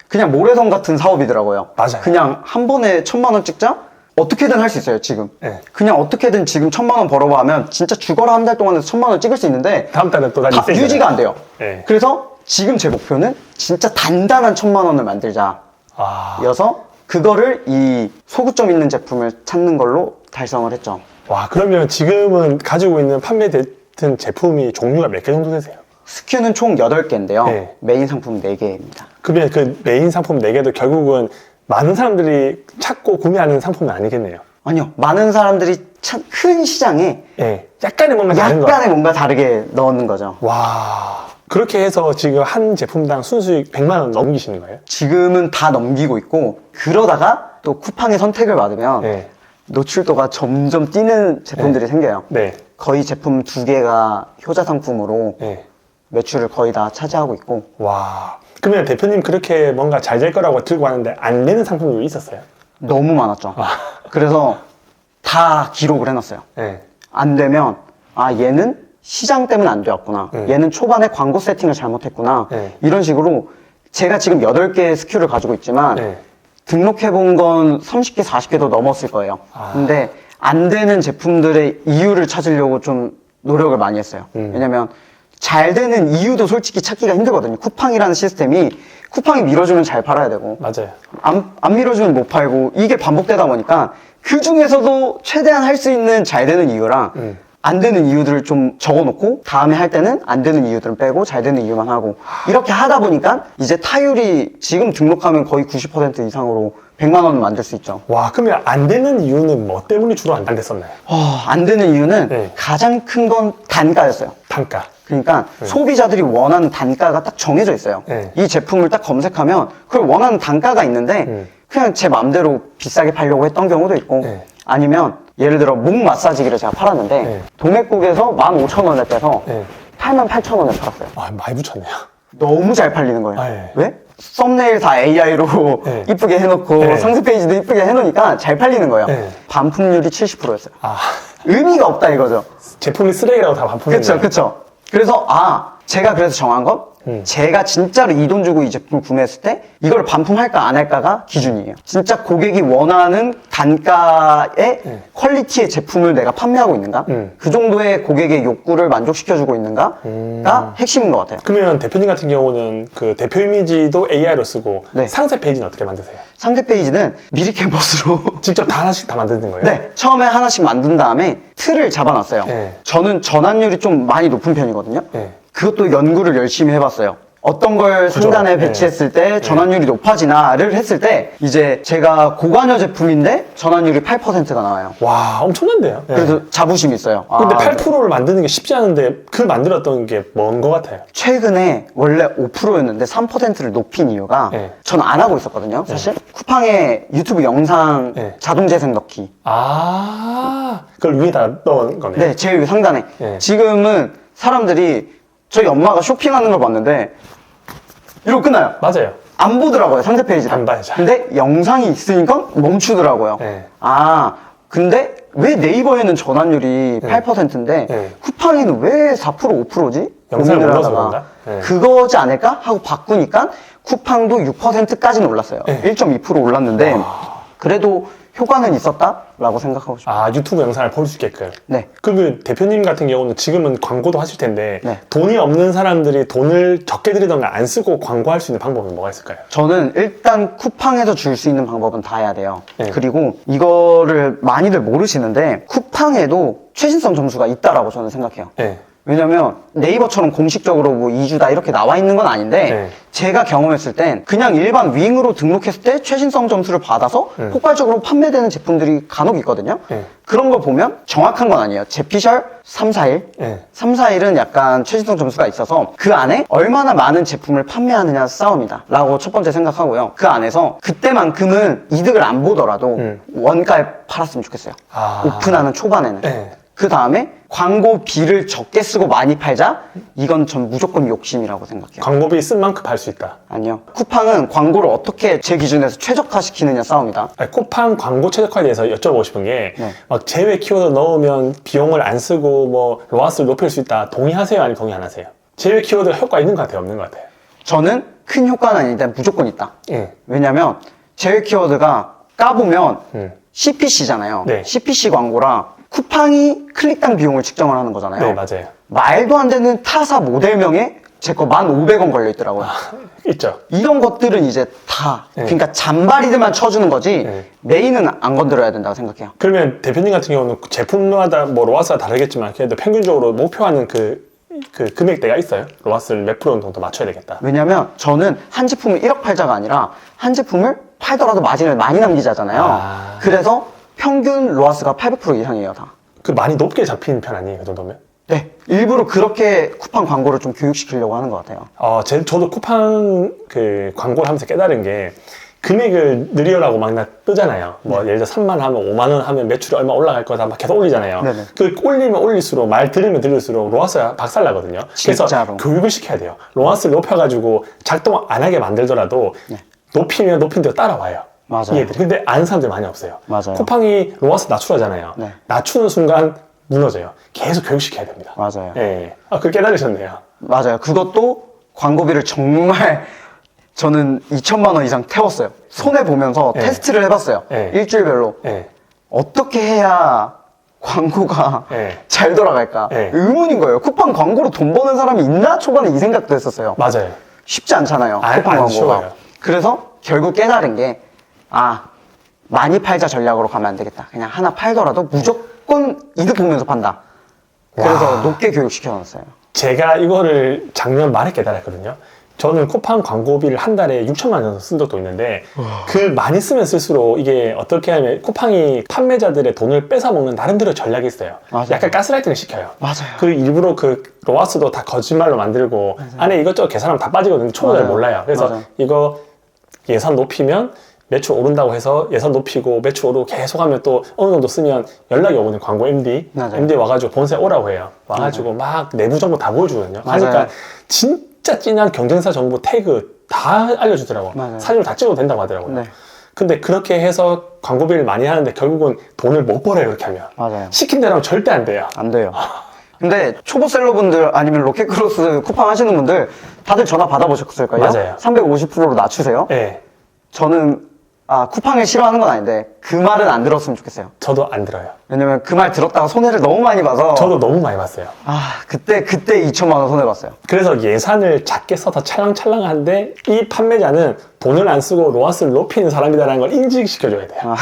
그냥 모래성 같은 사업이더라고요. 맞아요. 그냥 한 번에 1,000만 원 찍자? 어떻게든 할 수 있어요, 지금. 네. 그냥 어떻게든 지금 1,000만 원 벌어봐 하면 진짜 죽어라 한 달 동안에 1,000만 원 찍을 수 있는데 다음 달에 또 다시 다 유지가 안 돼요. 네. 그래서 지금 제 목표는 진짜 단단한 1,000만 원을 만들자. 아, 여서 그거를 이 소구점 있는 제품을 찾는 걸로 달성을 했죠. 와, 그러면 지금은 가지고 있는 판매된 제품이 종류가 몇 개 정도 되세요? 스큐는 총 8개인데요. 네. 메인 상품 4개입니다. 그러면 그 메인 상품 4개도 결국은 많은 사람들이 찾고 구매하는 상품은 아니겠네요. 아니요. 많은 사람들이 참 큰 시장에 예, 약간의 뭔가 다른 거. 약간의 뭔가 다르게 넣는 거죠. 와, 그렇게 해서 지금 한 제품당 순수익 100만 원 넘기시는 거예요? 지금은 다 넘기고 있고 그러다가 또 쿠팡의 선택을 받으면 네. 노출도가 점점 뛰는 제품들이 생겨요. 네. 거의 제품 2개가 효자 상품으로 네. 매출을 거의 다 차지하고 있고 와. 그러면 대표님 그렇게 뭔가 잘 될 거라고 들고 왔는데 안 되는 상품도 있었어요? 너무 많았죠. 그래서 다 기록을 해놨어요. 네. 안 되면 얘는 시장 때문에 안 되었구나. 얘는 초반에 광고 세팅을 잘못했구나. 네. 이런 식으로 제가 지금 8개의 스큐를 가지고 있지만 네. 등록해본 건 30개, 40개도 넘었을 거예요. 근데 안 되는 제품들의 이유를 찾으려고 좀 노력을 많이 했어요. 왜냐면 잘 되는 이유도 솔직히 찾기가 힘들거든요. 쿠팡이라는 시스템이 쿠팡이 밀어주면 잘 팔아야 되고 맞아요. 안 밀어주면 못 팔고 이게 반복되다 보니까 그 중에서도 최대한 할 수 있는 잘 되는 이유랑 안 되는 이유들을 좀 적어놓고 다음에 할 때는 안 되는 이유들은 빼고 잘 되는 이유만 하고 이렇게 하다 보니까 이제 타율이 지금 등록하면 거의 90% 이상으로 100만 원을 만들 수 있죠. 와, 그러면 안 되는 이유는 뭐 때문에 주로 안 됐었나요? 안 되는 이유는 네. 가장 큰 건 단가였어요. 단가. 그러니까 소비자들이 원하는 단가가 딱 정해져 있어요. 네. 이 제품을 딱 검색하면 그걸 원하는 단가가 있는데 그냥 제 맘대로 비싸게 팔려고 했던 경우도 있고 네. 아니면 예를 들어 목 마사지기를 제가 팔았는데 네. 도매국에서 15,000원에 빼서 네. 88,000원에 팔았어요. 아, 많이 붙였네요. 너무 잘 팔리는 거예요. 아, 예. 왜? 썸네일 다 AI로 네. 이쁘게 해놓고 네. 상세 페이지도 이쁘게 해놓으니까 잘 팔리는 거예요. 네. 반품률이 70%였어요. 아, 의미가 없다 이거죠. 제품이 쓰레기라고 다 반품했네요. 그쵸, 그쵸. 그래서, 제가 그래서 정한 건, 제가 진짜로 이 돈 주고 이 제품을 구매했을 때, 이걸 반품할까 안 할까가 기준이에요. 진짜 고객이 원하는 단가의 퀄리티의 제품을 내가 판매하고 있는가? 그 정도의 고객의 욕구를 만족시켜주고 있는가가 핵심인 것 같아요. 그러면 대표님 같은 경우는 그 대표 이미지도 AI로 쓰고 네. 상세 페이지는 어떻게 만드세요? 상세 페이지는 미리 캔버스로 직접 다 하나씩 다 만드는 거예요? 네, 처음에 하나씩 만든 다음에 틀을 잡아놨어요. 네. 저는 전환율이 좀 많이 높은 편이거든요. 네. 그것도 연구를 열심히 해봤어요. 어떤 걸 상단에 네. 배치했을 때 전환율이 높아지나를 했을 때 이제 제가 고관여 제품인데 전환율이 8%가 나와요. 와, 엄청난데요? 네. 그래서 자부심이 있어요. 근데 8%를 만드는 게 쉽지 않은데 그 만들었던 게 뭔 것 같아요? 최근에 원래 5%였는데 3%를 높인 이유가 네. 저는 안 하고 있었거든요. 사실 쿠팡에 유튜브 영상 네. 자동 재생 넣기. 아, 그걸 위에다 넣은 거네요? 네, 제일 상단에. 네. 지금은 사람들이 저희 엄마가 쇼핑하는 걸 봤는데 이러고 끝나요. 맞아요. 안 보더라고요, 상세 페이지를. 안 봐요, 잘. 근데 영상이 있으니까 멈추더라고요. 네. 근데 왜 네이버에는 전환율이 8%인데 네. 쿠팡에는 왜 4% 5%지? 영상을 못 넣어서 그런가? 네. 그거지 않을까? 하고 바꾸니까 쿠팡도 6%까지는 올랐어요. 네. 1.2% 올랐는데 그래도 효과는 있었다라고 생각하고 싶어요. 아, 유튜브 영상을 볼 수 있게끔. 네. 그러면 대표님 같은 경우는 지금은 광고도 하실 텐데 네. 돈이 없는 사람들이 돈을 적게 들이던가 안 쓰고 광고할 수 있는 방법은 뭐가 있을까요? 저는 일단 쿠팡에서 줄 수 있는 방법은 다 해야 돼요. 네. 그리고 이거를 많이들 모르시는데 쿠팡에도 최신성 점수가 있다라고 저는 생각해요. 네. 왜냐면 네이버처럼 공식적으로 뭐 2주다 이렇게 나와 있는 건 아닌데 네. 제가 경험했을 땐 그냥 일반 윙으로 등록했을 때 최신성 점수를 받아서 폭발적으로 판매되는 제품들이 간혹 있거든요. 네. 그런 걸 보면 정확한 건 아니에요. 제피셜 3, 4일. 네. 3, 4일은 약간 최신성 점수가 있어서 그 안에 얼마나 많은 제품을 판매하느냐 싸움이다 라고 첫 번째 생각하고요. 그 안에서 그때만큼은 이득을 안 보더라도 원가에 팔았으면 좋겠어요. 아. 오픈하는 초반에는. 네. 그 다음에 광고비를 적게 쓰고 많이 팔자? 이건 전 무조건 욕심이라고 생각해요. 광고비 쓴 만큼 팔 수 있다. 아니요. 쿠팡은 광고를 어떻게 제 기준에서 최적화시키느냐 싸움이다. 아니, 쿠팡 광고 최적화에 대해서 여쭤보고 싶은 게, 네. 막 제외 키워드 넣으면 비용을 안 쓰고 뭐 로아스를 높일 수 있다. 동의하세요? 아니면 동의 안 하세요? 제외 키워드가 효과 있는 것 같아요? 없는 것 같아요? 저는 큰 효과는 아닌데 무조건 있다. 예. 왜냐면 제외 키워드가 까보면 CPC잖아요. 네. CPC 광고라 쿠팡이 클릭당 비용을 측정을 하는 거잖아요. 네, 맞아요. 말도 안 되는 타사 모델명에 제 거 1,500원 걸려 있더라고요. 있죠. 이런 것들은 이제 다 네. 그러니까 잔바리들만 쳐주는 거지 네. 메인은 안 건드려야 된다고 생각해요. 그러면 대표님 같은 경우는 제품마다 뭐 로아스가 다르겠지만 그래도 평균적으로 목표하는 그 금액대가 있어요? 로아스를 몇 프로 정도 맞춰야 되겠다. 왜냐면 저는 한 제품을 1억 팔자가 아니라 한 제품을 팔더라도 마진을 많이 남기자잖아요. 아. 그래서 평균 로아스가 800% 이상이에요, 다. 그 많이 높게 잡히는 편 아니에요? 그 정도면? 네. 일부러 그렇게 쿠팡 광고를 좀 교육시키려고 하는 것 같아요. 저도 쿠팡 그 광고를 하면서 깨달은 게 금액을 늘려라고 막 뜨잖아요. 뭐 예를 들어 3만 원 하면 5만 원 하면 매출이 얼마 올라갈 거다 막 계속 올리잖아요. 네네. 그 올리면 올릴수록 말 들으면 들을수록 로아스가 박살나거든요. 그래서 진짜로. 교육을 시켜야 돼요. 로아스를 높여가지고 작동 안 하게 만들더라도 높이면 높인 대로 따라와요. 맞아요. 얘들이. 근데 아는 사람들이 많이 없어요. 맞아요. 쿠팡이 로아스 낮추라잖아요. 네. 낮추는 순간 무너져요. 계속 교육시켜야 됩니다. 맞아요. 예. 그걸 깨달으셨네요. 맞아요. 그것도 광고비를 정말 저는 2천만 원 이상 태웠어요. 손해 보면서 네. 테스트를 해봤어요. 네. 일주일별로. 예. 어떻게 해야 광고가 네. 잘 돌아갈까? 네. 의문인 거예요. 쿠팡 광고로 돈 버는 사람이 있나? 초반에 이 생각도 했었어요. 맞아요. 쉽지 않잖아요. 안 쿠팡 광고가. 쉬워요. 그래서 결국 깨달은 게, 많이 팔자 전략으로 가면 안 되겠다. 그냥 하나 팔더라도 무조건 이득 보면서 판다. 그래서 와. 높게 교육시켜놨어요. 제가 이거를 작년 말에 깨달았거든요. 저는 쿠팡 광고비를 한 달에 6천만 원 정도 쓴 적도 있는데 그 많이 쓰면 쓸수록 이게 어떻게 하면 쿠팡이 판매자들의 돈을 뺏어먹는 나름대로 전략이 있어요. 맞아요. 약간 가스라이팅을 시켜요. 맞아요. 그 일부러 그 로아스도 다 거짓말로 만들고 안에 이것저것 계산하면 다 빠지거든요. 초보 잘 맞아요. 몰라요. 그래서 맞아요. 이거 예산 높이면 매출 오른다고 해서 예산 높이고 매출 오르고 계속 하면 또 어느 정도 쓰면 연락이 오거든요. 광고 MD. 맞아요. MD 와가지고 본사에 오라고 해요. 와가지고 막 내부 정보 다 보여주거든요. 맞아요. 하니까 진짜 진한 경쟁사 정보 태그 다 알려주더라고요. 맞아요. 사진을 다 찍어도 된다고 하더라고요. 네. 근데 그렇게 해서 광고비를 많이 하는데 결국은 돈을 못 벌어요. 그렇게 하면. 맞아요. 시킨 대로 하면 절대 안 돼요. 안 돼요. 근데 초보셀러분들 아니면 로켓크로스 쿠팡 하시는 분들 다들 전화 받아보셨을까요? 맞아요. 350%로 낮추세요. 네. 저는 쿠팡을 싫어하는 건 아닌데 그 말은 안 들었으면 좋겠어요. 저도 안 들어요. 왜냐면 그 말 들었다가 손해를 너무 많이 봐서 저도 너무 많이 봤어요. 그때 2천만 원 손해 봤어요. 그래서 예산을 작게 써서 찰랑찰랑한데 이 판매자는 돈을 안 쓰고 로아스를 높이는 사람이다라는 걸 인지시켜줘야 돼요.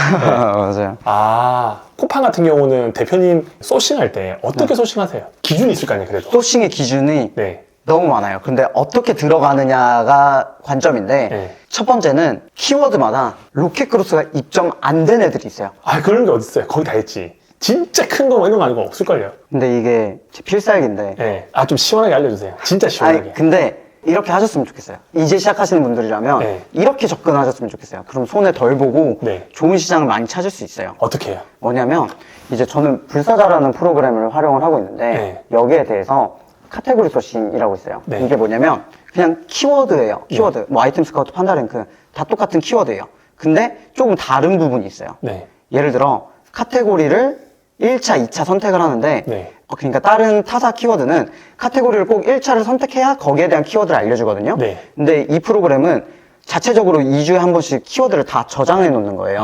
맞아요. 쿠팡 같은 경우는 대표님 소싱할 때 어떻게 소싱하세요? 기준이 있을 거 아니에요, 그래도. 소싱의 기준이 네. 너무 많아요. 근데 어떻게 들어가느냐가 관점인데 네. 첫 번째는 키워드마다 로켓크로스가 입점 안 된 애들이 있어요. 그런 게 어딨어요? 거기 다 있지. 진짜 큰 거 뭐 이런 거 아니고 없을걸요? 근데 이게 제 필살기인데 네. 좀 시원하게 알려주세요. 진짜 시원하게. 근데 이렇게 하셨으면 좋겠어요. 이제 시작하시는 분들이라면 네. 이렇게 접근하셨으면 좋겠어요. 그럼 손해 덜 보고 네. 좋은 시장을 많이 찾을 수 있어요. 어떻게 해요? 뭐냐면 이제 저는 불사자라는 프로그램을 활용을 하고 있는데 네. 여기에 대해서 카테고리 소싱이라고 있어요. 네. 이게 뭐냐면 그냥 키워드예요. 키워드. 뭐 아이템 스카우트, 판다랭크 다 똑같은 키워드예요. 근데 조금 다른 부분이 있어요. 네. 예를 들어 카테고리를 1차, 2차 선택을 하는데 네. 그러니까 다른 타사 키워드는 카테고리를 꼭 1차를 선택해야 거기에 대한 키워드를 알려주거든요. 네. 근데 이 프로그램은 자체적으로 2주에 한 번씩 키워드를 다 저장해 놓는 거예요.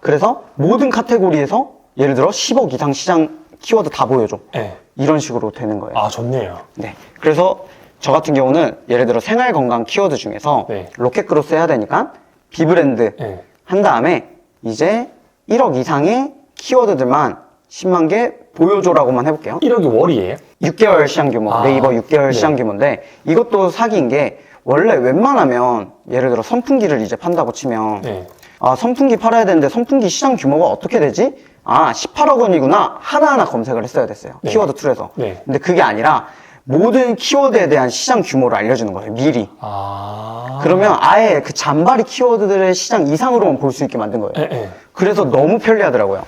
그래서 모든 카테고리에서 예를 들어 10억 이상 시장 키워드 다 보여줘. 네. 이런 식으로 되는 거예요. 좋네요. 네. 그래서 저 같은 경우는 예를 들어 생활 건강 키워드 중에서 네. 로켓크로스 해야 되니까 비브랜드 네. 한 다음에 이제 1억 이상의 키워드들만 10만 개 보여줘라고만 해볼게요. 1억이 월이에요? 6개월 시장 규모, 네이버 6개월 시장 규모인데 이것도 사기인 게 원래 웬만하면 예를 들어 선풍기를 이제 판다고 치면 네. 선풍기 팔아야 되는데 선풍기 시장 규모가 어떻게 되지? 18억 원이구나 하나하나 검색을 했어야 됐어요. 네. 키워드 툴에서. 네. 근데 그게 아니라 모든 키워드에 대한 시장 규모를 알려주는 거예요. 미리. 그러면 아예 그 잔바리 키워드들의 시장 이상으로만 볼 수 있게 만든 거예요. 네. 그래서 너무 편리하더라고요.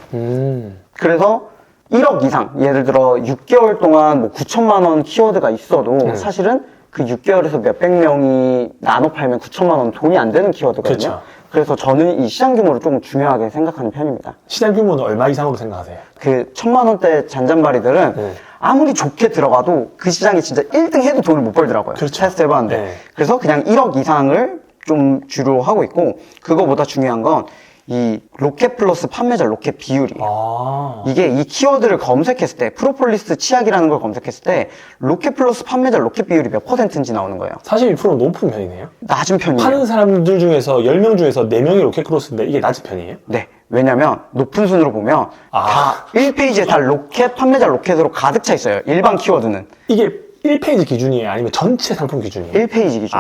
그래서 1억 이상, 예를 들어 6개월 동안 뭐 9천만 원 키워드가 있어도 사실은 그 6개월에서 몇백 명이 나눠 팔면 9천만 원 돈이 안 되는 키워드거든요. 그렇죠. 그래서 저는 이 시장 규모를 조금 중요하게 생각하는 편입니다. 시장 규모는 얼마 이상으로 생각하세요? 그 1,000만 원대 잔잔바리들은 네. 아무리 좋게 들어가도 그 시장이 진짜 1등 해도 돈을 못 벌더라고요. 그렇죠. 테스트 해봤는데. 네. 그래서 그냥 1억 이상을 좀 주로 하고 있고, 그거보다 중요한 건 이 로켓 플러스 판매자 로켓 비율이에요. 이게 이 키워드를 검색했을 때, 프로폴리스 치약이라는 걸 검색했을 때 로켓 플러스 판매자 로켓 비율이 몇 %인지 나오는 거예요. 41% 높은 편이네요. 낮은 편이에요. 파는 사람들 중에서 10명 중에서 4명이 로켓크로스인데 이게 낮은 편이에요? 네. 왜냐면 높은 순으로 보면 다 1페이지에 다 로켓 판매자 로켓으로 가득 차 있어요. 일반 키워드는. 이게 1페이지 기준이에요? 아니면 전체 상품 기준이에요? 1페이지 기준.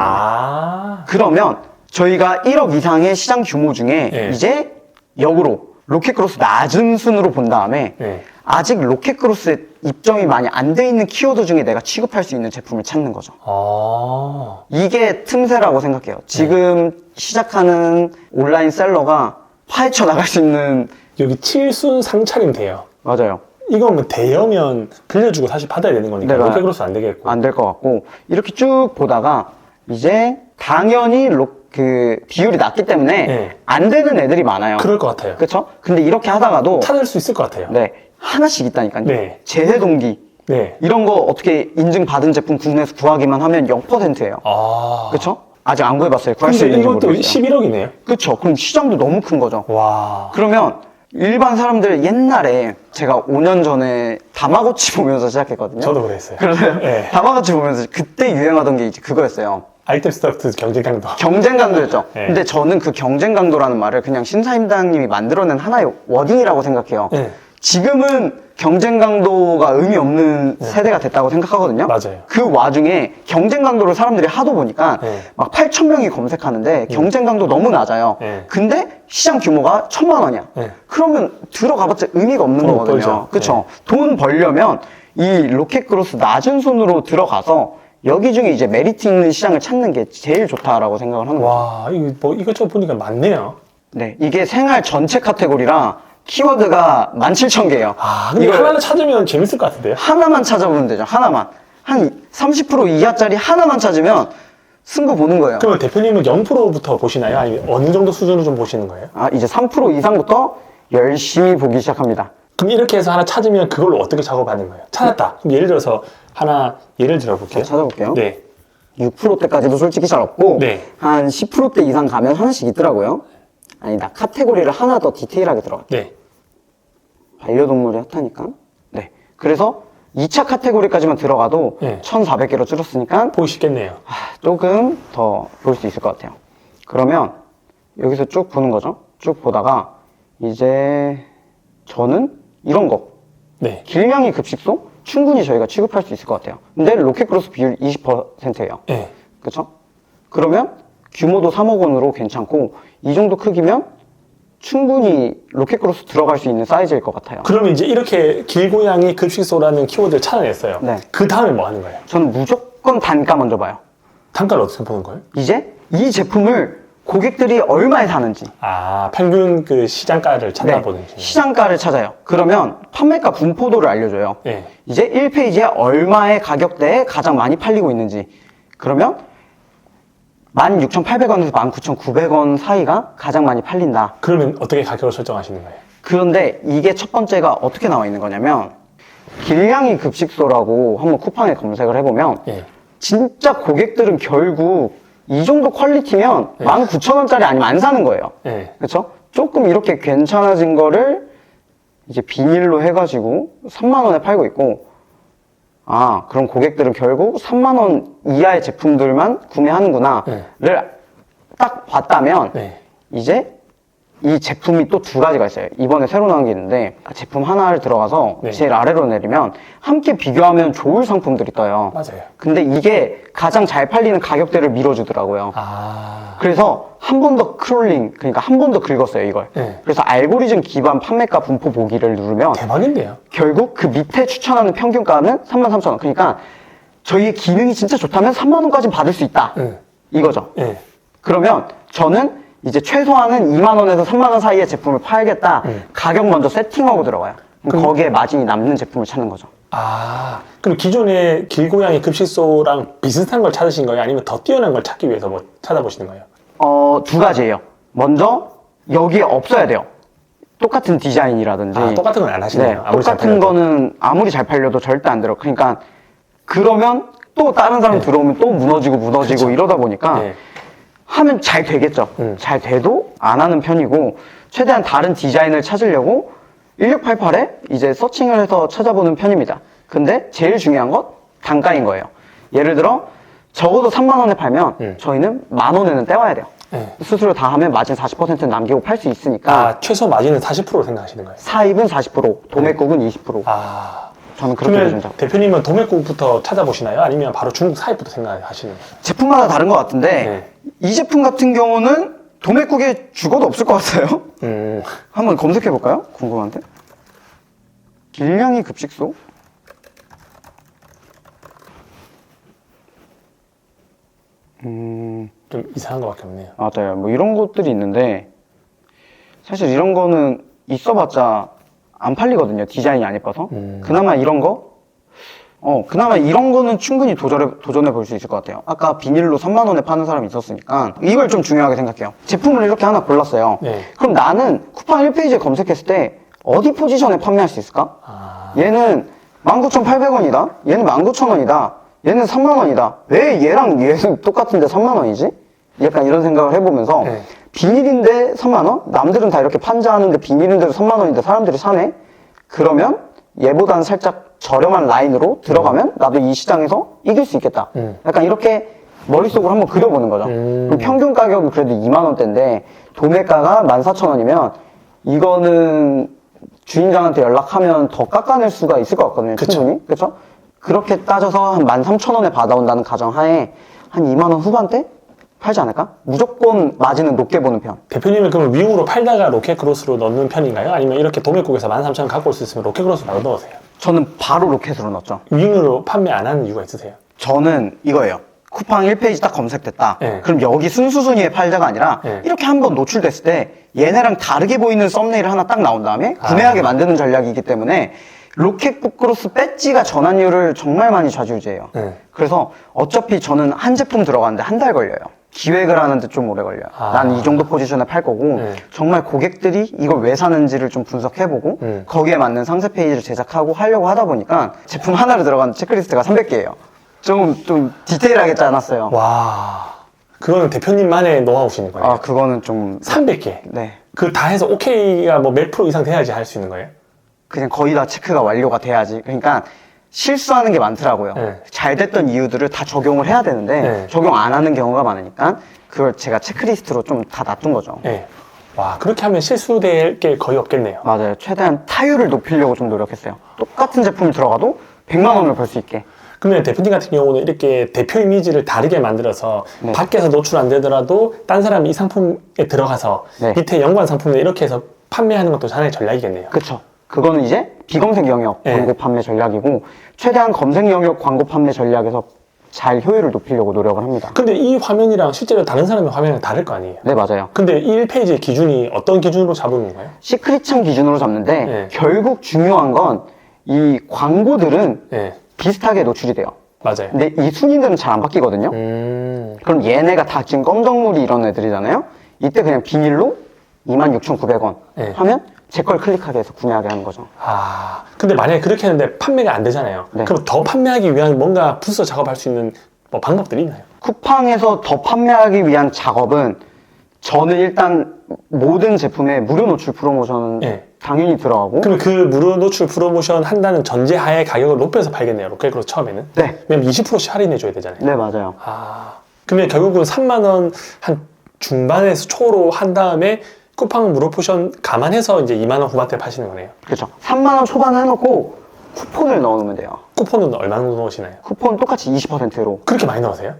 그러면 저희가 1억 이상의 시장 규모 중에 네. 이제 역으로 로켓크로스 낮은 순으로 본 다음에 네. 아직 로켓크로스에 입점이 많이 안 돼 있는 키워드 중에 내가 취급할 수 있는 제품을 찾는 거죠. 이게 틈새라고 생각해요. 지금 시작하는 온라인 셀러가 파헤쳐 나갈 수 있는. 여기 7순 상차림 돼요. 맞아요. 이건 뭐 대여면 빌려주고 다시 받아야 되는 거니까 네, 로켓크로스 안 되겠고. 안 될 것 같고, 이렇게 쭉 보다가 이제 당연히 그 비율이 낮기 때문에 네. 안 되는 애들이 많아요. 그럴 것 같아요. 그렇죠? 근데 이렇게 하다가도 찾을 수 있을 것 같아요. 네, 하나씩 있다니까요. 네. 재해 동기 네. 이런 거 어떻게 인증받은 제품 국내에서 구하기만 하면 0%예요. 그렇죠? 아직 안 구해봤어요. 구할 수 근데 있는지 이것도 모르겠어요. 11억이네요. 그렇죠? 그럼 시장도 너무 큰 거죠. 와. 그러면 일반 사람들 옛날에 제가 5년 전에 다마고치 보면서 시작했거든요. 저도 그랬어요. 그러면 네. 다마고치 보면서 그때 유행하던 게 이제 그거였어요. 아이템 스타트 경쟁 강도. 경쟁 강도였죠. 네. 근데 저는 그 경쟁 강도라는 말을 그냥 신사임당님이 만들어낸 하나의 워딩이라고 생각해요. 네. 지금은 경쟁 강도가 의미 없는 세대가 됐다고 생각하거든요. 맞아요. 그 와중에 경쟁 강도를 사람들이 하도 보니까 네. 막 8,000명이 검색하는데 경쟁 강도 너무 낮아요. 네. 근데 시장 규모가 1,000만 원이야. 네. 그러면 들어가봤자 의미가 없는 돈 거거든요. 벌죠. 그쵸? 돈 벌려면 이 로켓크로스 낮은 손으로 들어가서 여기 중에 이제 메리트 있는 시장을 찾는 게 제일 좋다라고 생각을 하는 거죠. 와, 이거 뭐 이것저것 보니까 많네요. 네, 이게 생활 전체 카테고리라 키워드가 17,000개예요. 아, 근데 이걸 하나를 찾으면 재밌을 것 같은데요? 하나만 찾아보면 되죠. 하나만. 한 30% 이하짜리 하나만 찾으면 승부 보는 거예요. 그러면 대표님은 0%부터 보시나요? 아니면 어느 정도 수준으로 좀 보시는 거예요? 아, 이제 3% 이상부터 열심히 보기 시작합니다. 그럼 이렇게 해서 하나 찾으면 그걸 어떻게 작업하는 거예요? 찾았다. 그럼 예를 들어서 하나 예를 들어볼게요. 찾아볼게요. 네. 6%대까지도 솔직히 잘 없고 네. 한 10%대 이상 가면 하나씩 있더라고요. 아니다. 카테고리를 하나 더 디테일하게 들어가요. 네. 반려동물이 핫하니까. 네. 그래서 2차 카테고리까지만 들어가도 네. 1,400개로 줄었으니까 보기 쉽겠네요. 조금 더 볼 수 있을 것 같아요. 그러면 여기서 쭉 보는 거죠. 쭉 보다가 이제 저는 이런 거 네. 길냥이 급식소 충분히 저희가 취급할 수 있을 것 같아요. 근데 로켓크로스 비율 20%예요. 네. 그쵸? 그러면 규모도 3억 원으로 괜찮고 이 정도 크기면 충분히 로켓크로스 들어갈 수 있는 사이즈일 것 같아요. 그러면 이제 이렇게 길고양이 급식소라는 키워드를 찾아냈어요. 네. 그 다음에 뭐 하는 거예요? 저는 무조건 단가 먼저 봐요. 단가를 어떻게 보는 거예요? 이제 이 제품을 고객들이 얼마에 사는지 아, 평균 그 시장가를 찾아보는 네. 시장가를 찾아요. 그러면 판매가 분포도를 알려줘요. 네. 이제 1페이지에 얼마의 가격대에 가장 많이 팔리고 있는지. 그러면 16,800원에서 19,900원 사이가 가장 많이 팔린다. 그러면 어떻게 가격을 설정하시는 거예요? 그런데 이게 첫 번째가 어떻게 나와 있는 거냐면 길냥이 급식소라고 한번 쿠팡에 검색을 해보면 네. 진짜 고객들은 결국 이 정도 퀄리티면 네. 19,000원짜리 아니면 안 사는 거예요. 네. 그렇죠? 조금 이렇게 괜찮아진 거를 이제 비닐로 해가지고 3만 원에 팔고 있고, 아, 그럼 고객들은 결국 3만 원 이하의 제품들만 구매하는구나를 딱 봤다면 네. 이제 이 제품이 또 두 가지가 있어요. 이번에 새로 나온 게 있는데 제품 하나를 들어가서 네. 제일 아래로 내리면 함께 비교하면 좋을 상품들이 떠요. 맞아요. 근데 이게 가장 잘 팔리는 가격대를 밀어주더라고요. 아. 그래서 한 번 더 크롤링, 그러니까 한 번 더 긁었어요, 이걸. 네. 그래서 알고리즘 기반 판매가 분포 보기를 누르면 대박인데요? 결국 그 밑에 추천하는 평균가는 33,000원. 그러니까 저희의 기능이 진짜 좋다면 3만 원까지 받을 수 있다. 네. 이거죠. 네. 그러면 저는 이제 최소한은 2만 원에서 3만 원 사이의 제품을 팔겠다. 가격 먼저 세팅하고 들어가요. 그럼 거기에 마진이 남는 제품을 찾는 거죠. 아, 그럼 기존의 길고양이 급식소랑 비슷한 걸 찾으신 거예요? 아니면 더 뛰어난 걸 찾기 위해서 뭐 찾아보시는 거예요? 두 가지예요. 먼저 여기에 없어야 돼요. 똑같은 디자인이라든지. 아, 똑같은 건 안 하시네요. 네, 아무리 잘 똑같은 팔려도. 거는 아무리 잘 팔려도 절대 안 들어. 그러니까 그러면 또 다른 사람 들어오면 또 무너지고 그렇죠. 이러다 보니까 네. 하면 잘 되겠죠. 잘 돼도 안 하는 편이고 최대한 다른 디자인을 찾으려고 1688에 이제 서칭을 해서 찾아보는 편입니다. 근데 제일 중요한 건 단가인 거예요. 예를 들어 적어도 3만 원에 팔면 저희는 만 원에는 떼와야 돼요. 네. 수수료 다 하면 마진 40% 남기고 팔 수 있으니까 아, 최소 마진은 40%로 생각하시는 거예요? 사입은 40%, 도매국은 20%. 아. 저는 그렇게 그러면 기준잡고. 대표님은 도매국부터 찾아보시나요? 아니면 바로 중국 사입부터 생각하시는 거예요? 제품마다 다른 것 같은데 네. 이 제품 같은 경우는 도매국에 죽어도 없을 것 같아요. 한번 검색해 볼까요? 궁금한데. 길냥이 급식소. 좀 이상한 것밖에 없네요. 맞아요. 뭐 이런 것들이 있는데 사실 이런 거는 있어봤자 안 팔리거든요. 디자인이 안 예뻐서. 그나마 이런 거는 충분히 도전해 볼 수 있을 것 같아요. 아까 비닐로 3만 원에 파는 사람이 있었으니까 이걸 좀 중요하게 생각해요. 제품을 이렇게 하나 골랐어요. 네. 그럼 나는 쿠팡 1페이지에 검색했을 때 어디 포지션에 판매할 수 있을까? 아. 얘는 19,800원이다. 얘는 19,000원이다. 얘는 3만 원이다. 왜 얘랑 얘는 똑같은데 3만 원이지? 약간 이런 생각을 해보면서 네. 비닐인데 3만 원? 남들은 다 이렇게 판자하는데 비닐인데도 3만 원인데 사람들이 사네? 그러면 얘보다는 살짝 저렴한 라인으로 들어가면 나도 이 시장에서 이길 수 있겠다. 약간 이렇게 머릿속으로 한번 그려보는 거죠. 그럼 평균 가격은 그래도 2만 원대인데 도매가가 14,000원이면 이거는 주인장한테 연락하면 더 깎아낼 수가 있을 것 같거든요. 그쵸. 충분히. 그렇죠? 그렇게 따져서 한 13,000원에 받아온다는 가정하에 한 2만 원 후반대? 팔지 않을까? 무조건 마진은 높게 보는 편. 대표님은 그럼 윙으로 팔다가 로켓크로스로 넣는 편인가요? 아니면 이렇게 도매국에서 13,000원 갖고 올 수 있으면 로켓크로스 바로 넣으세요? 저는 바로 로켓으로 넣었죠. 윙으로 판매 안 하는 이유가 있으세요? 저는 이거예요. 쿠팡 1페이지 딱 검색됐다. 네. 그럼 여기 순수 순위의 팔자가 아니라 네. 이렇게 한번 노출됐을 때 얘네랑 다르게 보이는 썸네일 하나 딱 나온 다음에 구매하게 만드는 전략이기 때문에 로켓북크로스 배지가 전환율을 정말 많이 좌지우지해요. 네. 그래서 어차피 저는 한 제품 들어가는데 한 달 걸려요. 기획을 하는데 좀 오래 걸려요. 아. 나는 이 정도 포지션에 팔 거고 네. 정말 고객들이 이걸 왜 사는지를 좀 분석해보고 거기에 맞는 상세 페이지를 제작하고 하려고 하다 보니까 제품 하나로 들어가는 체크리스트가 300개예요. 좀 디테일하게 짜놨어요. 와, 그거는 대표님만의 노하우시는 거예요? 아, 그거는 좀 300개? 네. 그 다 해서 OK가 뭐 몇 프로 이상 돼야지 할 수 있는 거예요? 그냥 거의 다 체크가 완료가 돼야지. 그러니까 실수하는 게 많더라고요. 네. 잘 됐던 이유들을 다 적용을 해야 되는데 네. 적용 안 하는 경우가 많으니까 그걸 제가 체크리스트로 좀 다 놔둔 거죠. 네. 와, 그렇게 하면 실수될 게 거의 없겠네요. 맞아요. 최대한 타율을 높이려고 좀 노력했어요. 똑같은 제품이 들어가도 100만 원을 벌 수 있게. 그러면 대표님 같은 경우는 이렇게 대표 이미지를 다르게 만들어서 네. 밖에서 노출 안 되더라도 딴 사람이 이 상품에 들어가서 네. 밑에 연관 상품을 이렇게 해서 판매하는 것도 하나의 전략이겠네요. 그쵸. 그거는 이제 비검색 영역 네. 광고 판매 전략이고 최대한 검색 영역 광고 판매 전략에서 잘 효율을 높이려고 노력을 합니다. 근데 이 화면이랑 실제로 다른 사람의 화면은 다를 거 아니에요? 네, 맞아요. 근데 이 1페이지의 기준이 어떤 기준으로 잡은 건가요? 시크릿창 기준으로 잡는데 네. 결국 중요한 건 이 광고들은 네, 비슷하게 노출이 돼요. 맞아요. 근데 이 순위들은 잘 안 바뀌거든요. 그럼 얘네가 다 지금 검정물이 이런 애들이잖아요. 이때 그냥 비닐로 26,900원 네. 하면 제 걸 클릭하게 해서 구매하게 하는 거죠. 아, 근데 만약에 그렇게 했는데 판매가 안 되잖아요. 네. 그럼 더 판매하기 위한 뭔가 부서 작업할 수 있는 뭐 방법들이 있나요? 쿠팡에서 더 판매하기 위한 작업은 저는 일단 모든 제품에 무료 노출 프로모션은 네. 당연히 들어가고 그럼 그 무료 노출 프로모션 한다는 전제하에 가격을 높여서 팔겠네요. 로켓크로스 처음에는. 네. 왜냐면 20%씩 할인해줘야 되잖아요. 네, 맞아요. 아, 그러면 결국은 3만 원 한 중반에서 초로 한 다음에 쿠팡 무료 포션 감안해서 이제 2만 원 후반대 파시는 거네요. 그렇죠. 3만 원 초반에 해놓고 쿠폰을 넣어놓으면 돼요. 쿠폰은 얼마 정도 넣으시나요? 쿠폰 똑같이 20%로. 그렇게 많이 넣으세요?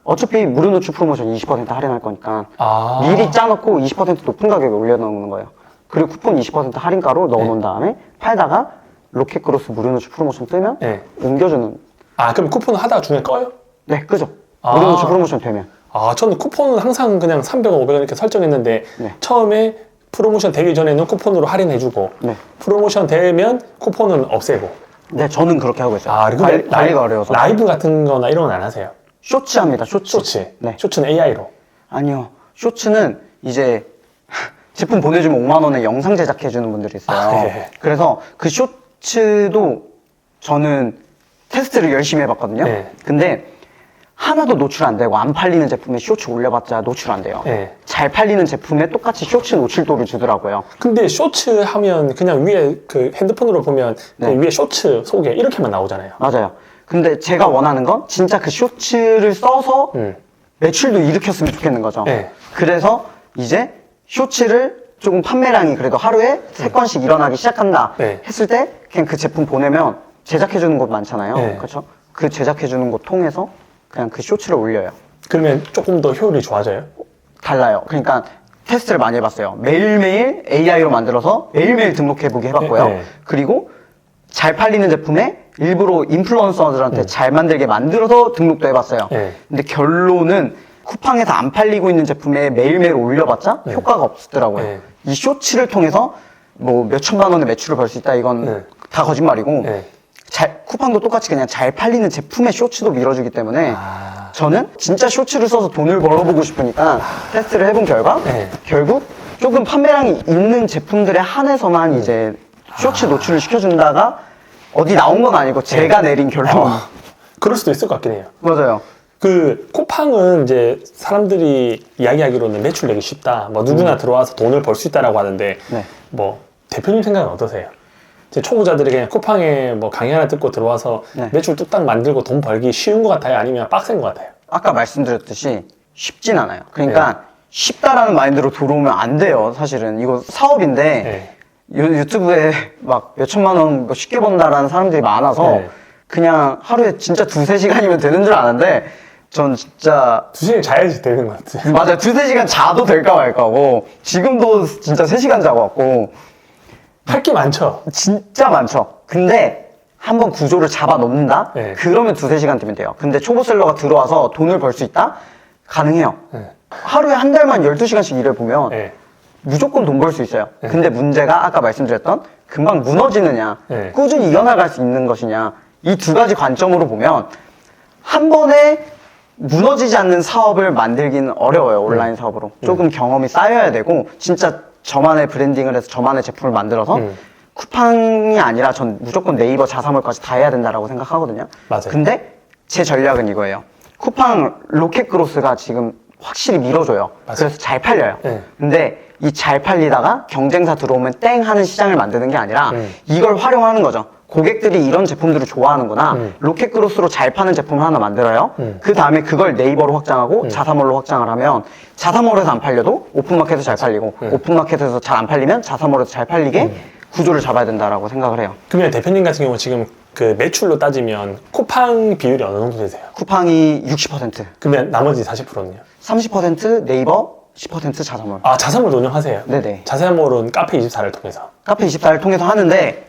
어차피 무료 노출 프로모션 20% 할인할 거니까 아, 미리 짜놓고 20% 높은 가격에 올려놓는 거예요. 그리고 쿠폰 20% 할인가로 넣어놓은 다음에 팔다가 로켓크로스 무료 노출 프로모션 뜨면 네. 옮겨주는. 아, 그럼 쿠폰을 하다가 중에 꺼요? 네, 그죠. 아. 무료 노출 프로모션 되면. 아, 저는 쿠폰은 항상 그냥 300원, 500원 이렇게 설정했는데 네. 처음에 프로모션 되기 전에는 쿠폰으로 할인해주고 네. 프로모션 되면 쿠폰은 없애고. 네, 저는 그렇게 하고 있어요. 아, 근데 관리가 어려워서. 라이브 같은 거나 이런 건 안 하세요? 쇼츠 합니다, 쇼츠. 쇼츠. 네. 쇼츠는 AI로. 아니요. 쇼츠는 이제 제품 보내주면 5만 원에 영상 제작해주는 분들이 있어요. 아, 네. 그래서 그 쇼츠도 저는 테스트를 열심히 해봤거든요. 네. 근데 하나도 노출 안 되고 안 팔리는 제품에 쇼츠 올려봤자 노출 안 돼요. 네. 잘 팔리는 제품에 똑같이 쇼츠 노출도를 주더라고요. 근데 쇼츠 하면 그냥 위에 그 핸드폰으로 보면 네. 그 위에 쇼츠 소개 이렇게만 나오잖아요. 맞아요. 근데 제가 원하는 건 진짜 그 쇼츠를 써서 매출도 일으켰으면 좋겠는 거죠. 네. 그래서 이제 쇼츠를 조금 판매량이 그래도 하루에 3건씩 일어나기 시작한다 네. 했을 때 그냥 그 제품 보내면 제작해주는 곳 많잖아요. 네. 그렇죠? 그 제작해주는 곳 통해서 그냥 그 쇼츠를 올려요. 그러면 조금 더 효율이 좋아져요? 달라요. 그러니까 테스트를 많이 해봤어요. 매일매일 AI로 만들어서 매일매일 등록해보기 해봤고요. 네. 그리고 잘 팔리는 제품에 일부러 인플루언서들한테 잘 만들게 만들어서 등록도 해봤어요. 네. 근데 결론은 쿠팡에서 안 팔리고 있는 제품에 매일매일 올려봤자 효과가 없더라고요. 네. 이 쇼츠를 통해서 뭐 몇천만 원의 매출을 벌 수 있다 이건 네. 다 거짓말이고 네. 쿠팡도 똑같이 그냥 잘 팔리는 제품의 쇼츠도 밀어주기 때문에 저는 진짜 쇼츠를 써서 돈을 벌어보고 싶으니까 테스트를 해본 결과 네. 결국 조금 판매량이 있는 제품들에 한해서만 이제 쇼츠 노출을 시켜준다가 어디 나온 건 아니고 제가 내린 결론. 그럴 수도 있을 것 같긴 해요. 맞아요. 그 쿠팡은 이제 사람들이 이야기하기로는 매출 내기 쉽다. 뭐 누구나 들어와서 돈을 벌 수 있다라고 하는데 네. 뭐 대표님 생각은 어떠세요? 이제 초보자들이 그냥 쿠팡에 뭐 강의 하나 듣고 들어와서 네. 매출 뚝딱 만들고 돈 벌기 쉬운 것 같아요? 아니면 빡센 것 같아요? 아까 말씀드렸듯이 쉽진 않아요. 그러니까 쉽다라는 마인드로 들어오면 안 돼요. 사실은 이거 사업인데 유튜브에 막 몇천만 원 쉽게 번다라는 사람들이 많아서 그냥 하루에 진짜 2-3시간이면 되는 줄 아는데 전 진짜 2시간 자야지 되는 것 같아요. 맞아요. 2-3시간 자도 될까 말까고 지금도 진짜 3시간 자고 왔고 할 게 많죠. 진짜 많죠. 근데 한번 구조를 잡아 놓는다? 그러면 2-3시간 되면 돼요. 근데 초보셀러가 들어와서 돈을 벌 수 있다? 가능해요. 하루에 한 달만 12시간씩 일해보면 무조건 돈 벌 수 있어요. 근데 문제가 아까 말씀드렸던 금방 무너지느냐, 꾸준히 이어나갈 수 있는 것이냐, 이 2가지 관점으로 보면 한 번에 무너지지 않는 사업을 만들기는 어려워요. 온라인 사업으로. 조금 경험이 쌓여야 되고 진짜 저만의 브랜딩을 해서 저만의 제품을 만들어서 쿠팡이 아니라 전 무조건 네이버 자사몰까지 다 해야 된다라고 생각하거든요. 맞아요. 근데 제 전략은 이거예요. 쿠팡 로켓그로스가 지금 확실히 밀어줘요. 맞아요. 그래서 잘 팔려요. 근데 이 잘 팔리다가 경쟁사 들어오면 땡 하는 시장을 만드는 게 아니라 이걸 활용하는 거죠. 고객들이 이런 제품들을 좋아하는구나. 로켓그로스로 잘 파는 제품을 하나 만들어요. 그 다음에 그걸 네이버로 확장하고 자사몰로 확장을 하면 자사몰에서 안 팔려도 오픈마켓에서 잘 팔리고 오픈마켓에서 잘 안 팔리면 자사몰에서 잘 팔리게 구조를 잡아야 된다라고 생각을 해요. 그러면 대표님 같은 경우 지금 그 매출로 따지면 쿠팡 비율이 어느 정도 되세요? 쿠팡이 60%, 그러면 나머지 40%는요? 30% 네이버, 10% 자사몰. 아, 자사몰도 운영하세요? 네네. 자사몰은 카페24를 통해서. 카페24를 통해서 하는데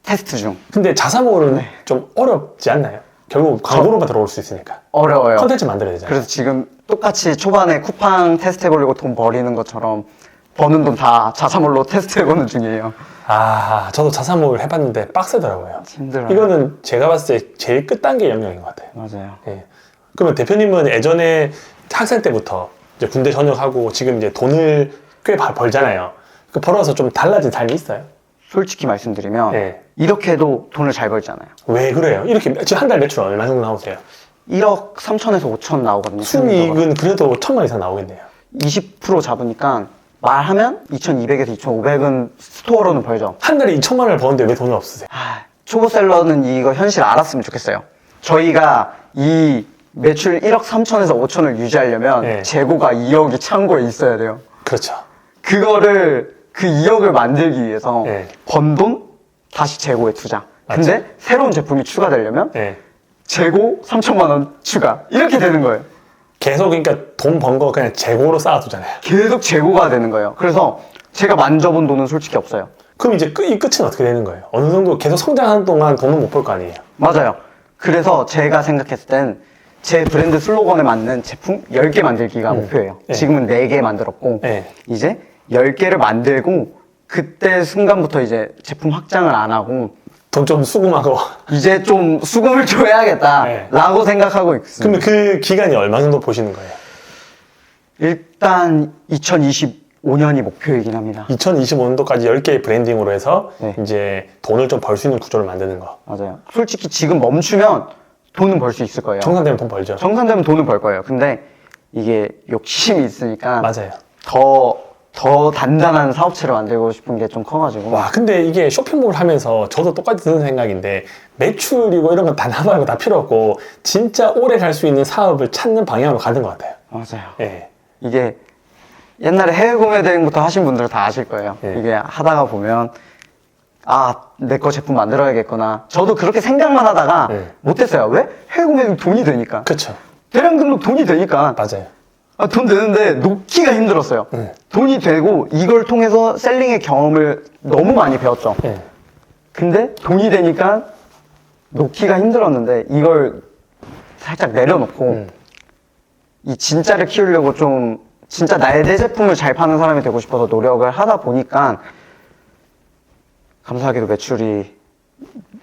테스트 중. 근데 자사몰은 좀 어렵지 않나요? 결국 광고로만 들어올 수 있으니까. 어려워요. 컨텐츠 만들어야 되잖아요. 그래서 지금 똑같이 초반에 쿠팡 테스트 해보려고 돈 버리는 것처럼 버는 돈 다 자사몰로 테스트 해보는 중이에요. 아, 저도 자사몰 해봤는데 빡세더라고요. 힘들어요. 이거는 제가 봤을 때 제일 끝단계 영역인 것 같아요. 맞아요. 예. 그러면 대표님은 예전에 학생 때부터 이제 군대 전역하고 지금 이제 돈을 꽤 벌잖아요. 그 벌어서 좀 달라진 삶이 있어요? 솔직히 말씀드리면 네. 이렇게 해도 돈을 잘 벌잖아요. 왜 그래요? 이렇게 지금 한 달 매출 얼마 정도 나오세요? 1억 3천에서 5천 나오거든요. 순이익은 그래도 1,000만 이상 나오겠네요. 20% 잡으니까 말하면 2,200에서 2,500은 스토어로는 벌죠. 한 달에 2천만 원을 버는데 왜 돈이 없으세요? 초보셀러는 이거 현실 알았으면 좋겠어요. 저희가 이 매출 1억 3천에서 5천을 유지하려면 재고가 2억이 창고에 있어야 돼요. 그렇죠. 그거를 그 2억을 만들기 위해서 번 돈 다시 재고에 투자. 근데 맞죠? 새로운 제품이 추가되려면 재고 3천만 원 추가. 이렇게 되는 거예요. 계속 그러니까 돈 번 거 그냥 재고로 쌓아두잖아요. 계속 재고가 되는 거예요. 그래서 제가 만져본 돈은 솔직히 없어요. 그럼 이제 이 끝은 어떻게 되는 거예요? 어느 정도 계속 성장하는 동안 돈은 못 벌 거 아니에요? 맞아요. 그래서 제가 생각했을 땐 제 브랜드 슬로건에 맞는 제품 10개 만들기가 목표예요. 지금은 4개 만들었고 이제 10개를 만들고 그때 순간부터 이제 제품 확장을 안 하고 돈 좀 수금하고. 이제 좀 수금을 좀 해야겠다라고 생각하고 있습니다. 그러면 그 기간이 얼마 정도 보시는 거예요? 일단 2025년이 목표이긴 합니다. 2025년도까지 10개의 브랜딩으로 해서 이제 돈을 좀 벌 수 있는 구조를 만드는 거. 맞아요. 솔직히 지금 멈추면 돈은 벌 수 있을 거예요. 정산되면 돈 벌죠. 정산되면 돈은 벌 거예요. 근데 이게 욕심이 있으니까 맞아요. 더 단단한 사업체를 만들고 싶은 게 좀 커가지고. 와, 근데 이게 쇼핑몰 하면서 저도 똑같이 드는 생각인데 매출이고 이런 건 다 나발고 다 필요 없고 진짜 오래 갈 수 있는 사업을 찾는 방향으로 가는 것 같아요. 맞아요. 예. 이게 옛날에 해외 구매 대행부터 하신 분들은 다 아실 거예요. 이게 하다가 보면 내 거 제품 만들어야겠구나. 저도 그렇게 생각만 하다가 못했어요. 왜? 해외 구매는 돈이 되니까. 그렇죠. 대량 등록 돈이 되니까. 맞아요. 돈 되는데 놓기가 힘들었어요. 돈이 되고 이걸 통해서 셀링의 경험을 너무 많이 배웠죠. 근데 돈이 되니까 놓기가 힘들었는데 이걸 살짝 내려놓고 이 진짜를 키우려고 좀 진짜 내 제품을 잘 파는 사람이 되고 싶어서 노력을 하다 보니까 감사하게도 매출이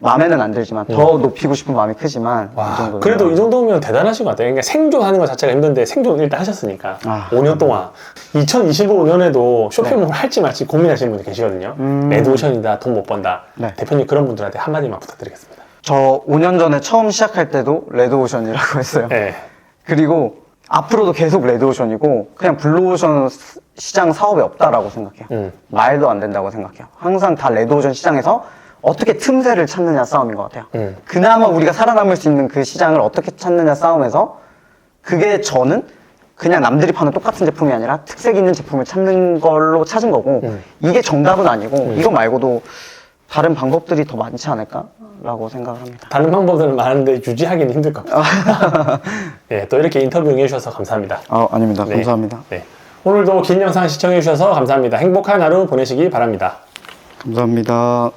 마음에는 안 들지만 더 높이고 싶은 마음이 크지만 와, 이 정도면 그래도 이 정도면 대단하신 것 같아요. 그러니까 생존하는 것 자체가 힘든데 생존 일단 하셨으니까 5년 동안 2025년에도 쇼핑몰 할지 말지 고민하시는 분이 계시거든요. 레드오션이다, 돈 못 번다. 대표님 그런 분들한테 한마디만 부탁드리겠습니다. 저 5년 전에 처음 시작할 때도 레드오션이라고 했어요. 그리고 앞으로도 계속 레드오션이고 그냥 블루오션 시장 사업이 없다라고 생각해요. 말도 안 된다고 생각해요. 항상 다 레드오션 시장에서 어떻게 틈새를 찾느냐 싸움인 것 같아요. 그나마 우리가 살아남을 수 있는 그 시장을 어떻게 찾느냐 싸움에서 그게 저는 그냥 남들이 파는 똑같은 제품이 아니라 특색 있는 제품을 찾는 걸로 찾은 거고 이게 정답은 아니고 이거 말고도 다른 방법들이 더 많지 않을까라고 생각을 합니다. 다른 방법들은 많은데 유지하기는 힘들 것 같아요. 네, 또 이렇게 인터뷰 응해주셔서 감사합니다. 아닙니다. 네. 감사합니다. 네. 오늘도 긴 영상 시청해주셔서 감사합니다. 행복한 하루 보내시기 바랍니다. 감사합니다.